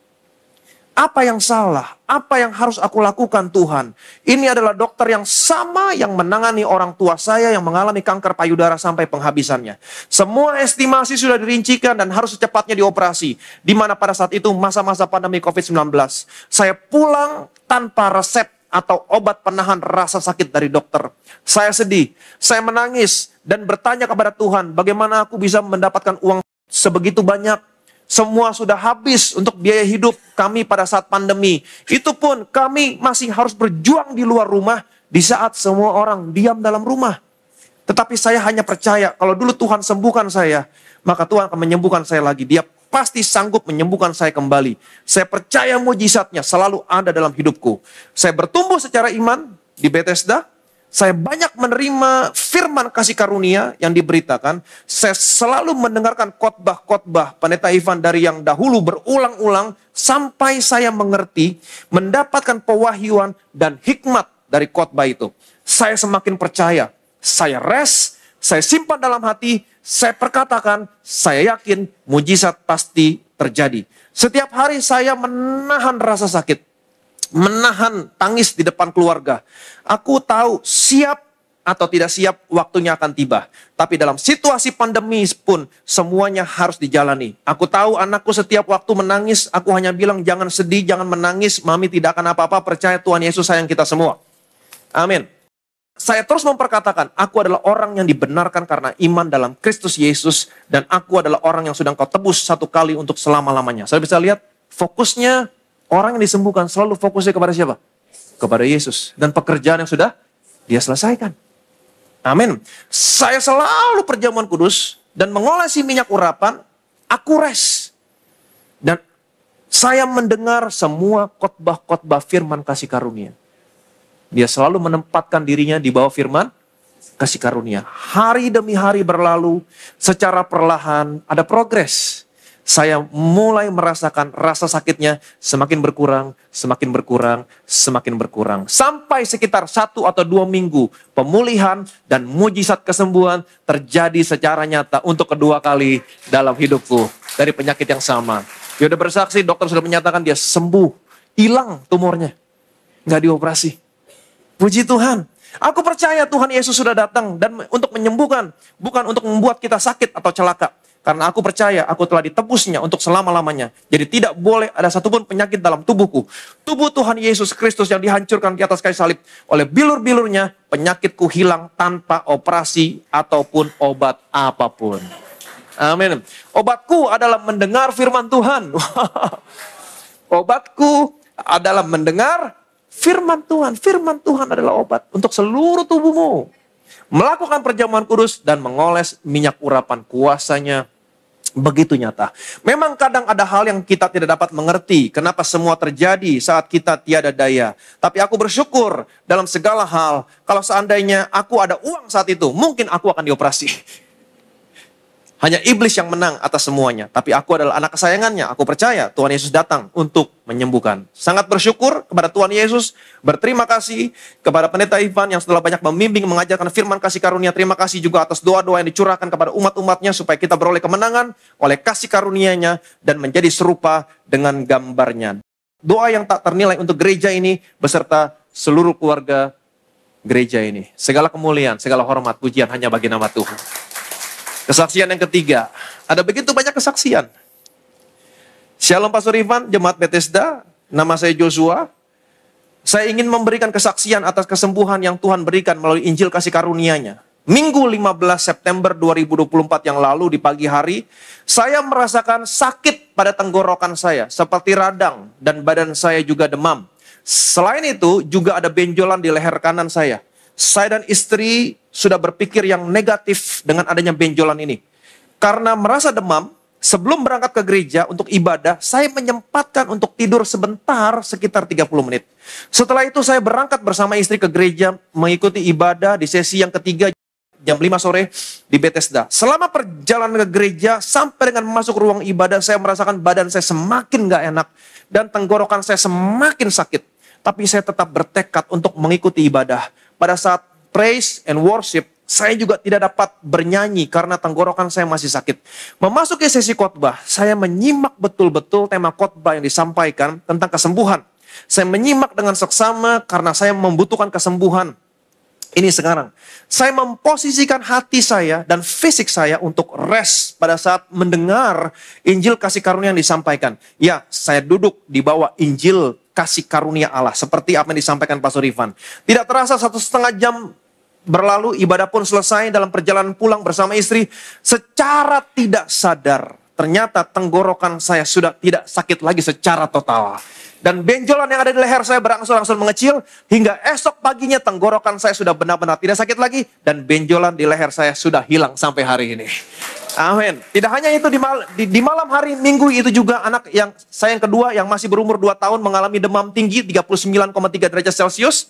Apa yang salah? Apa yang harus aku lakukan Tuhan? Ini adalah dokter yang sama yang menangani orang tua saya yang mengalami kanker payudara sampai penghabisannya. Semua estimasi sudah dirincikan dan harus secepatnya dioperasi. Di mana pada saat itu masa-masa pandemi COVID-19. Saya pulang tanpa resep atau obat penahan rasa sakit dari dokter. Saya sedih, saya menangis dan bertanya kepada Tuhan, bagaimana aku bisa mendapatkan uang sebegitu banyak? Semua sudah habis untuk biaya hidup kami pada saat pandemi. Itu pun kami masih harus berjuang di luar rumah di saat semua orang diam dalam rumah. Tetapi saya hanya percaya kalau dulu Tuhan sembuhkan saya, maka Tuhan akan menyembuhkan saya lagi. Dia pasti sanggup menyembuhkan saya kembali. Saya percaya mujizatnya selalu ada dalam hidupku. Saya bertumbuh secara iman di Bethesda. Saya banyak menerima firman kasih karunia yang diberitakan. Saya selalu mendengarkan khotbah-khotbah Pendeta Ivan dari yang dahulu berulang-ulang. Sampai saya mengerti, mendapatkan pewahyuan dan hikmat dari khotbah itu. Saya semakin percaya. Saya rest, saya simpan dalam hati, saya perkatakan, saya yakin mujizat pasti terjadi. Setiap hari saya menahan rasa sakit, menahan tangis di depan keluarga. Aku tahu siap atau tidak siap waktunya akan tiba. Tapi dalam situasi pandemi pun semuanya harus dijalani. Aku tahu anakku setiap waktu menangis, aku hanya bilang jangan sedih, jangan menangis, mami tidak akan apa-apa, percaya Tuhan Yesus sayang kita semua. Amin. Saya terus memperkatakan, aku adalah orang yang dibenarkan karena iman dalam Kristus Yesus. Dan aku adalah orang yang sudah kau tebus satu kali untuk selama-lamanya. Saya bisa lihat, fokusnya orang yang disembuhkan selalu fokusnya kepada siapa? Kepada Yesus. Dan pekerjaan yang sudah dia selesaikan. Amin. Saya selalu perjamuan kudus dan mengolesi minyak urapan, aku rest. Dan saya mendengar semua khotbah-khotbah firman kasih karunia. Dia selalu menempatkan dirinya di bawah firman kasih karunia. Hari demi hari berlalu, secara perlahan ada progres. Saya mulai merasakan rasa sakitnya semakin berkurang, semakin berkurang, semakin berkurang. Sampai sekitar 1 atau 2 minggu, pemulihan dan mujizat kesembuhan terjadi secara nyata untuk kedua kali dalam hidupku. Dari penyakit yang sama. Dia udah bersaksi, dokter sudah menyatakan dia sembuh. Hilang tumornya. Nggak dioperasi. Puji Tuhan. Aku percaya Tuhan Yesus sudah datang dan untuk menyembuhkan. Bukan untuk membuat kita sakit atau celaka. Karena aku percaya aku telah ditebusnya untuk selama-lamanya. Jadi tidak boleh ada satupun penyakit dalam tubuhku. Tubuh Tuhan Yesus Kristus yang dihancurkan di atas kayu salib. Oleh bilur-bilurnya penyakitku hilang tanpa operasi ataupun obat apapun. Amin. Obatku adalah mendengar firman Tuhan. Obatku adalah mendengar firman Tuhan. Firman Tuhan adalah obat untuk seluruh tubuhmu. Melakukan perjamuan kudus dan mengoles minyak urapan, kuasanya begitu nyata. Memang kadang ada hal yang kita tidak dapat mengerti. Kenapa semua terjadi saat kita tiada daya. Tapi aku bersyukur dalam segala hal. Kalau seandainya aku ada uang saat itu, mungkin aku akan dioperasi. Hanya iblis yang menang atas semuanya. Tapi aku adalah anak kesayangannya. Aku percaya Tuhan Yesus datang untuk menyembuhkan. Sangat bersyukur kepada Tuhan Yesus. Berterima kasih kepada Pendeta Ivan yang setelah banyak membimbing, mengajarkan firman kasih karunia. Terima kasih juga atas doa-doa yang dicurahkan kepada umat-umatnya. Supaya kita beroleh kemenangan oleh kasih karunia-Nya. Dan menjadi serupa dengan gambarnya. Doa yang tak ternilai untuk gereja ini beserta seluruh keluarga gereja ini. Segala kemuliaan, segala hormat, pujian hanya bagi nama Tuhan. Kesaksian yang ketiga, ada begitu banyak kesaksian. Shalom Pastor Ivan, Jemaat Bethesda, nama saya Joshua. Saya ingin memberikan kesaksian atas kesembuhan yang Tuhan berikan melalui Injil kasih karunia-Nya. Minggu 15 September 2024 yang lalu di pagi hari, saya merasakan sakit pada tenggorokan saya, seperti radang dan badan saya juga demam. Selain itu, juga ada benjolan di leher kanan saya. Saya dan istri sudah berpikir yang negatif dengan adanya benjolan ini. Karena merasa demam, sebelum berangkat ke gereja untuk ibadah, saya menyempatkan untuk tidur sebentar sekitar 30 menit. Setelah itu saya berangkat bersama istri ke gereja, mengikuti ibadah di sesi yang ketiga jam 5 sore di Bethesda. Selama perjalanan ke gereja, sampai dengan masuk ruang ibadah, saya merasakan badan saya semakin gak enak. Dan tenggorokan saya semakin sakit. Tapi saya tetap bertekad untuk mengikuti ibadah. Pada saat praise and worship, saya juga tidak dapat bernyanyi karena tenggorokan saya masih sakit. Memasuki sesi khotbah, saya menyimak betul-betul tema khotbah yang disampaikan tentang kesembuhan. Saya menyimak dengan seksama karena saya membutuhkan kesembuhan. Ini sekarang. Saya memposisikan hati saya dan fisik saya untuk rest pada saat mendengar Injil kasih karunia yang disampaikan. Ya, saya duduk di bawah Injil kasih karunia Allah. Seperti apa yang disampaikan Pastor Ivan. Tidak terasa 1,5 jam berlalu, ibadah pun selesai. Dalam perjalanan pulang bersama istri, secara tidak sadar, ternyata tenggorokan saya sudah tidak sakit lagi secara total. Dan benjolan yang ada di leher saya berangsur-angsur mengecil, hingga esok paginya tenggorokan saya sudah benar-benar tidak sakit lagi, dan benjolan di leher saya sudah hilang sampai hari ini. Amin. Tidak hanya itu, di malam hari Minggu itu juga anak yang saya yang kedua yang masih berumur 2 tahun mengalami demam tinggi 39,3 derajat Celcius.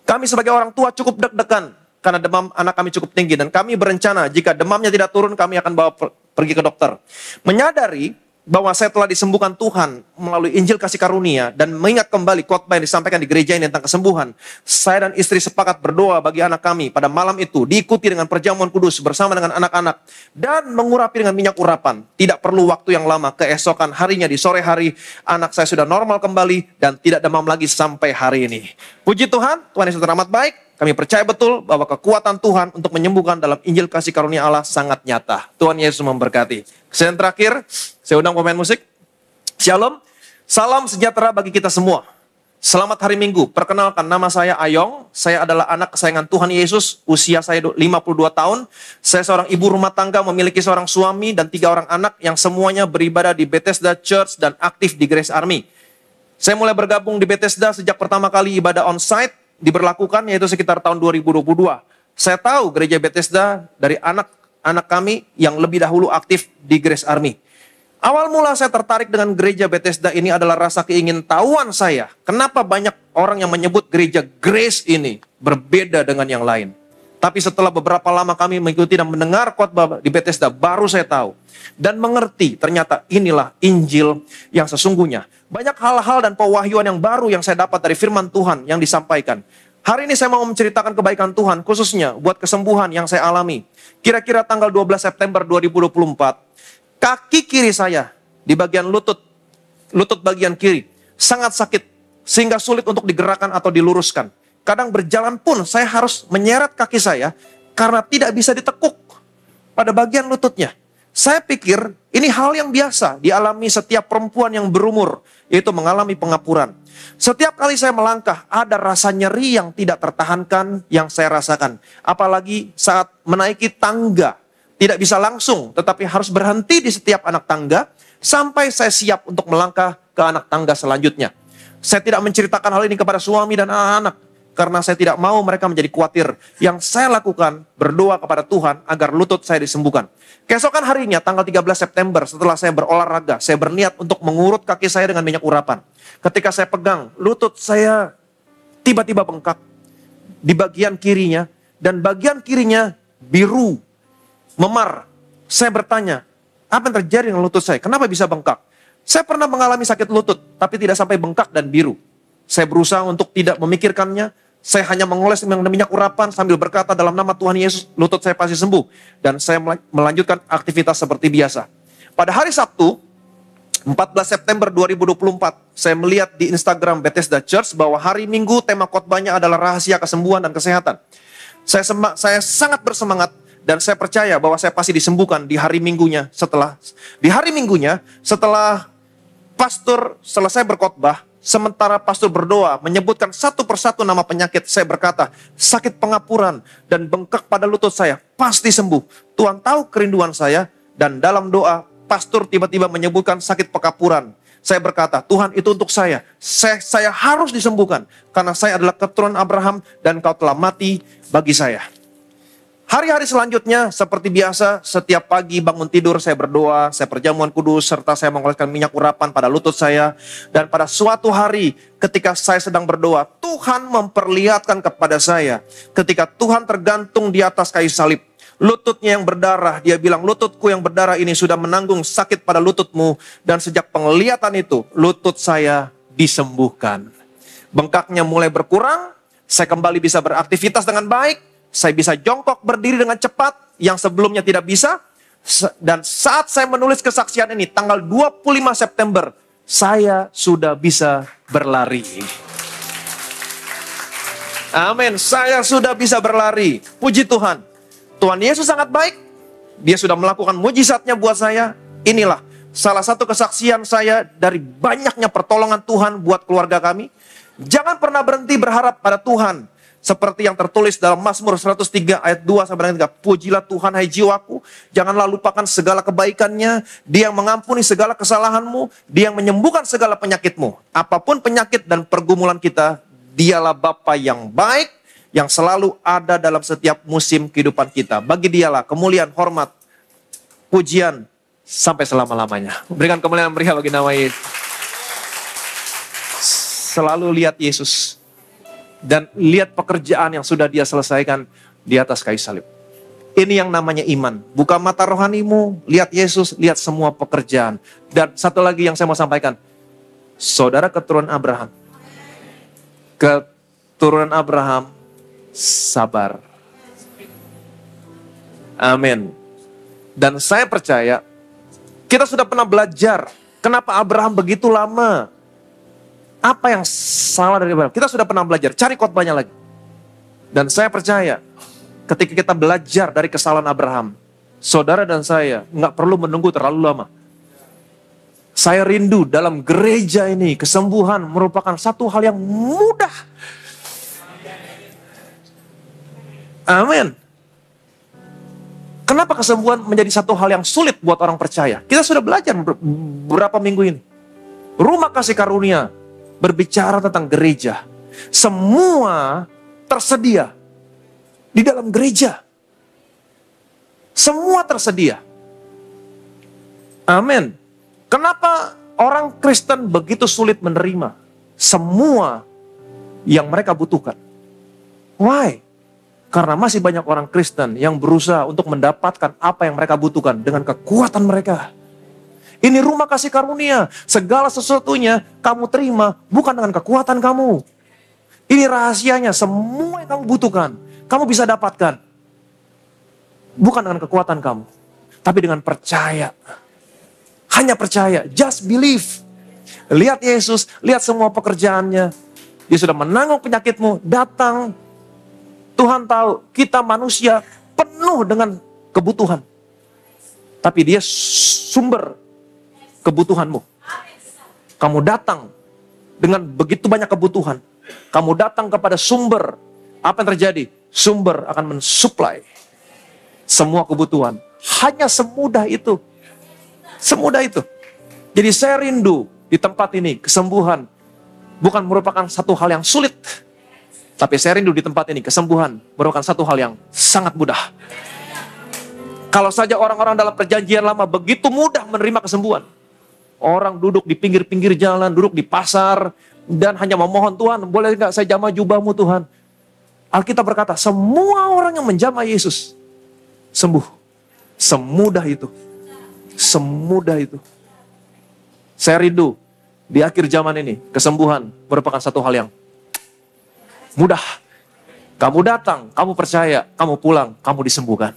Kami sebagai orang tua cukup deg-degan karena demam anak kami cukup tinggi, dan kami berencana jika demamnya tidak turun kami akan bawa pergi ke dokter. Menyadari bahwa saya telah disembuhkan Tuhan melalui Injil kasih karunia dan mengingat kembali khotbah yang disampaikan di gereja ini tentang kesembuhan, saya dan istri sepakat berdoa bagi anak kami pada malam itu, diikuti dengan perjamuan kudus bersama dengan anak-anak dan mengurapi dengan minyak urapan. Tidak perlu waktu yang lama, keesokan harinya di sore hari anak saya sudah normal kembali dan tidak demam lagi sampai hari ini. Puji Tuhan, Tuhan Yesus teramat baik. Kami percaya betul bahwa kekuatan Tuhan untuk menyembuhkan dalam Injil kasih karunia Allah sangat nyata. Tuhan Yesus memberkati. Kemudian terakhir, saya undang pemain musik. Shalom, salam sejahtera bagi kita semua. Selamat hari Minggu. Perkenalkan, nama saya Ayong. Saya adalah anak kesayangan Tuhan Yesus. Usia saya 52 tahun. Saya seorang ibu rumah tangga, memiliki seorang suami dan 3 orang anak yang semuanya beribadah di Bethesda Church dan aktif di Grace Army. Saya mulai bergabung di Bethesda sejak pertama kali ibadah on-site diberlakukan, yaitu sekitar tahun 2022. Saya tahu gereja Bethesda dari anak-anak kami yang lebih dahulu aktif di Grace Army. Awal mula saya tertarik dengan gereja Bethesda ini adalah rasa keingintahuan saya. Kenapa banyak orang yang menyebut gereja Grace ini berbeda dengan yang lain. Tapi setelah beberapa lama kami mengikuti dan mendengar khotbah di Bethesda, baru saya tahu dan mengerti ternyata inilah Injil yang sesungguhnya. Banyak hal-hal dan pewahyuan yang baru yang saya dapat dari firman Tuhan yang disampaikan. Hari ini saya mau menceritakan kebaikan Tuhan khususnya buat kesembuhan yang saya alami. Kira-kira tanggal 12 September 2024, kaki kiri saya di bagian lutut bagian kiri sangat sakit sehingga sulit untuk digerakkan atau diluruskan. Kadang berjalan pun saya harus menyeret kaki saya karena tidak bisa ditekuk pada bagian lututnya. Saya pikir ini hal yang biasa dialami setiap perempuan yang berumur, yaitu mengalami pengapuran. Setiap kali saya melangkah, ada rasa nyeri yang tidak tertahankan yang saya rasakan. Apalagi saat menaiki tangga, tidak bisa langsung, tetapi harus berhenti di setiap anak tangga, sampai saya siap untuk melangkah ke anak tangga selanjutnya. Saya tidak menceritakan hal ini kepada suami dan anak-anak, karena saya tidak mau mereka menjadi khawatir. Yang saya lakukan, berdoa kepada Tuhan agar lutut saya disembuhkan. Keesokan harinya, tanggal 13 September, setelah saya berolahraga, saya berniat untuk mengurut kaki saya dengan minyak urapan. Ketika saya pegang, lutut saya tiba-tiba bengkak di bagian kirinya, dan bagian kirinya biru, memar. Saya bertanya, apa yang terjadi dengan lutut saya? Kenapa bisa bengkak? Saya pernah mengalami sakit lutut, tapi tidak sampai bengkak dan biru. Saya berusaha untuk tidak memikirkannya. Saya hanya mengoles dengan minyak urapan sambil berkata dalam nama Tuhan Yesus, lutut saya pasti sembuh. Dan saya melanjutkan aktivitas seperti biasa. Pada hari Sabtu, 14 September 2024, saya melihat di Instagram Bethesda Church bahwa hari Minggu tema khotbahnya adalah rahasia kesembuhan dan kesehatan. Saya sangat bersemangat dan saya percaya bahwa saya pasti disembuhkan di hari Minggunya. Setelah pastor selesai berkhotbah, sementara pastor berdoa menyebutkan satu persatu nama penyakit, saya berkata, sakit pengapuran dan bengkak pada lutut saya pasti sembuh. Tuhan tahu kerinduan saya, dan dalam doa pastor tiba-tiba menyebutkan sakit pengapuran. Saya berkata, Tuhan itu untuk saya. Saya harus disembuhkan karena saya adalah keturunan Abraham dan Kau telah mati bagi saya. Hari-hari selanjutnya, seperti biasa, setiap pagi bangun tidur, saya berdoa, saya perjamuan kudus, serta saya mengoleskan minyak urapan pada lutut saya. Dan pada suatu hari, ketika saya sedang berdoa, Tuhan memperlihatkan kepada saya, ketika Tuhan tergantung di atas kayu salib, lututnya yang berdarah, dia bilang, lututku yang berdarah ini sudah menanggung sakit pada lututmu. Dan sejak penglihatan itu, lutut saya disembuhkan. Bengkaknya mulai berkurang, saya kembali bisa beraktivitas dengan baik. Saya bisa jongkok berdiri dengan cepat yang sebelumnya tidak bisa. Dan saat saya menulis kesaksian ini, tanggal 25 September, saya sudah bisa berlari. Amin, saya sudah bisa berlari. Puji Tuhan. Tuhan Yesus sangat baik. Dia sudah melakukan mujizatnya buat saya. Inilah salah satu kesaksian saya dari banyaknya pertolongan Tuhan buat keluarga kami. Jangan pernah berhenti berharap pada Tuhan. Seperti yang tertulis dalam Mazmur 103 ayat 2 sampai 3. Pujilah Tuhan hai jiwaku, janganlah lupakan segala kebaikannya. Dia yang mengampuni segala kesalahanmu, Dia yang menyembuhkan segala penyakitmu. Apapun penyakit dan pergumulan kita, Dialah Bapa yang baik, yang selalu ada dalam setiap musim kehidupan kita. Bagi Dialah kemuliaan, hormat, pujian sampai selama-lamanya. Berikan kemuliaan meriah bagi nama Yesus. Selalu lihat Yesus. Dan lihat pekerjaan yang sudah Dia selesaikan di atas kayu salib. Ini yang namanya iman. Buka mata rohanimu, lihat Yesus, lihat semua pekerjaan. Dan satu lagi yang saya mau sampaikan. Saudara keturunan Abraham. Keturunan Abraham sabar. Amin. Dan saya percaya, kita sudah pernah belajar kenapa Abraham begitu lama. Apa yang salah dari Abraham? Kita sudah pernah belajar, cari khotbahnya lagi. Dan saya percaya, ketika kita belajar dari kesalahan Abraham, saudara dan saya nggak perlu menunggu terlalu lama. Saya rindu dalam gereja ini, kesembuhan merupakan satu hal yang mudah. Amin. Kenapa kesembuhan menjadi satu hal yang sulit buat orang percaya? Kita sudah belajar beberapa minggu ini. Rumah Kasih Karunia berbicara tentang gereja. Semua tersedia di dalam gereja. Semua tersedia. Amin. Kenapa orang Kristen begitu sulit menerima semua yang mereka butuhkan? Why? Karena masih banyak orang Kristen yang berusaha untuk mendapatkan apa yang mereka butuhkan dengan kekuatan mereka. Ini rumah kasih karunia. Segala sesuatunya kamu terima bukan dengan kekuatan kamu. Ini rahasianya. Semua yang kamu butuhkan, kamu bisa dapatkan. Bukan dengan kekuatan kamu, tapi dengan percaya. Hanya percaya. Just believe. Lihat Yesus, lihat semua pekerjaannya. Dia sudah menanggung penyakitmu. Datang. Tuhan tahu kita manusia penuh dengan kebutuhan. Tapi Dia sumber kebutuhanmu. Kamu datang dengan begitu banyak kebutuhan. Kamu datang kepada sumber. Apa yang terjadi? Sumber akan mensuplai semua kebutuhan. Hanya semudah itu. Semudah itu. Jadi saya rindu di tempat ini, kesembuhan bukan merupakan satu hal yang sulit. Tapi saya rindu di tempat ini, kesembuhan merupakan satu hal yang sangat mudah. Kalau saja orang-orang dalam perjanjian lama begitu mudah menerima kesembuhan. Orang duduk di pinggir-pinggir jalan, duduk di pasar, dan hanya memohon, Tuhan, boleh nggak saya jamah jubahmu Tuhan? Alkitab berkata, semua orang yang menjamah Yesus sembuh. Semudah itu. Semudah itu. Saya rindu di akhir zaman ini, kesembuhan merupakan satu hal yang mudah. Kamu datang, kamu percaya, kamu pulang, kamu disembuhkan.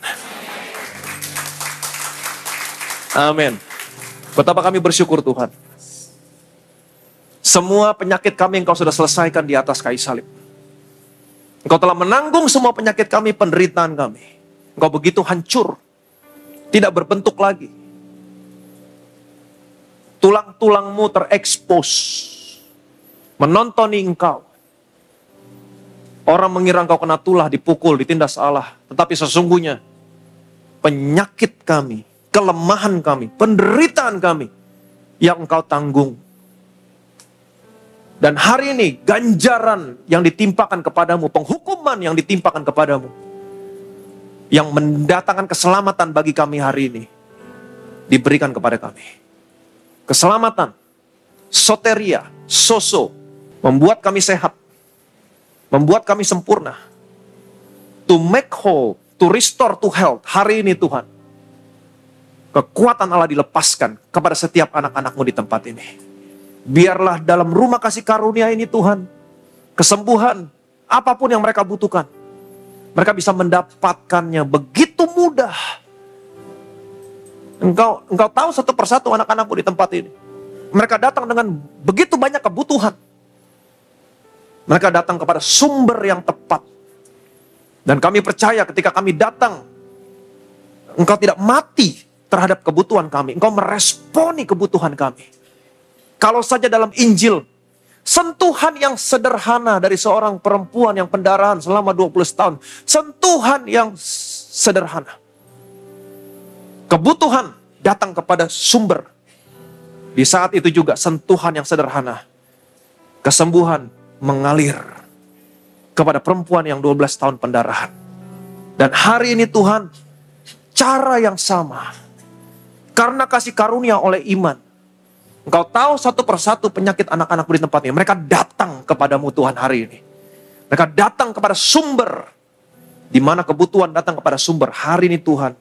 Amin. Betapa kami bersyukur Tuhan. Semua penyakit kami Engkau sudah selesaikan di atas kayu salib. Engkau telah menanggung semua penyakit kami, penderitaan kami. Engkau begitu hancur, tidak berbentuk lagi. Tulang-tulangmu terekspos, menontoni Engkau. Orang mengira Engkau kena tulah, dipukul, ditindas Allah. Tetapi sesungguhnya penyakit kami, kelemahan kami, penderitaan kami yang Engkau tanggung. Dan hari ini ganjaran yang ditimpakan kepadamu, penghukuman yang ditimpakan kepadamu, yang mendatangkan keselamatan bagi kami hari ini, diberikan kepada kami. Keselamatan, soteria, soso, membuat kami sehat, membuat kami sempurna. To make whole, to restore to health. Hari ini Tuhan, kekuatan Allah dilepaskan kepada setiap anak-anak-Mu di tempat ini. Biarlah dalam rumah kasih karunia ini Tuhan, kesembuhan, apapun yang mereka butuhkan, mereka bisa mendapatkannya begitu mudah. Engkau tahu satu persatu anak-anak-Mu di tempat ini. Mereka datang dengan begitu banyak kebutuhan. Mereka datang kepada sumber yang tepat. Dan kami percaya ketika kami datang, Engkau tidak mati terhadap kebutuhan kami. Engkau meresponi kebutuhan kami. Kalau saja dalam Injil, sentuhan yang sederhana dari seorang perempuan yang pendarahan selama 20 tahun. Sentuhan yang sederhana. Kebutuhan datang kepada sumber. Di saat itu juga sentuhan yang sederhana. Kesembuhan mengalir kepada perempuan yang 12 tahun pendarahan. Dan hari ini Tuhan, cara yang sama. Karena kasih karunia oleh iman. Engkau tahu satu persatu penyakit anak-anak di tempat ini. Mereka datang kepadamu Tuhan hari ini. Mereka datang kepada sumber. Di mana kebutuhan datang kepada sumber. Hari ini Tuhan,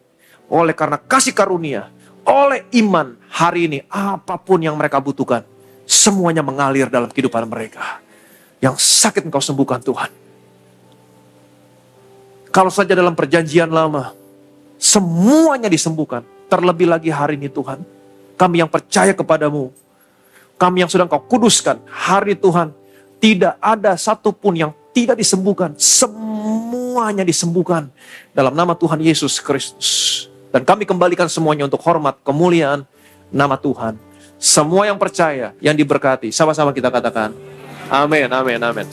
oleh karena kasih karunia, oleh iman, hari ini apapun yang mereka butuhkan, semuanya mengalir dalam kehidupan mereka. Yang sakit Engkau sembuhkan Tuhan. Kalau saja dalam perjanjian lama, semuanya disembuhkan. Terlebih lagi hari ini Tuhan, kami yang percaya kepadamu, kami yang sudah Engkau kuduskan, hari Tuhan, tidak ada satupun yang tidak disembuhkan. Semuanya disembuhkan dalam nama Tuhan Yesus Kristus. Dan kami kembalikan semuanya untuk hormat, kemuliaan nama Tuhan. Semua yang percaya, yang diberkati, sama-sama kita katakan, amin, amin, amin.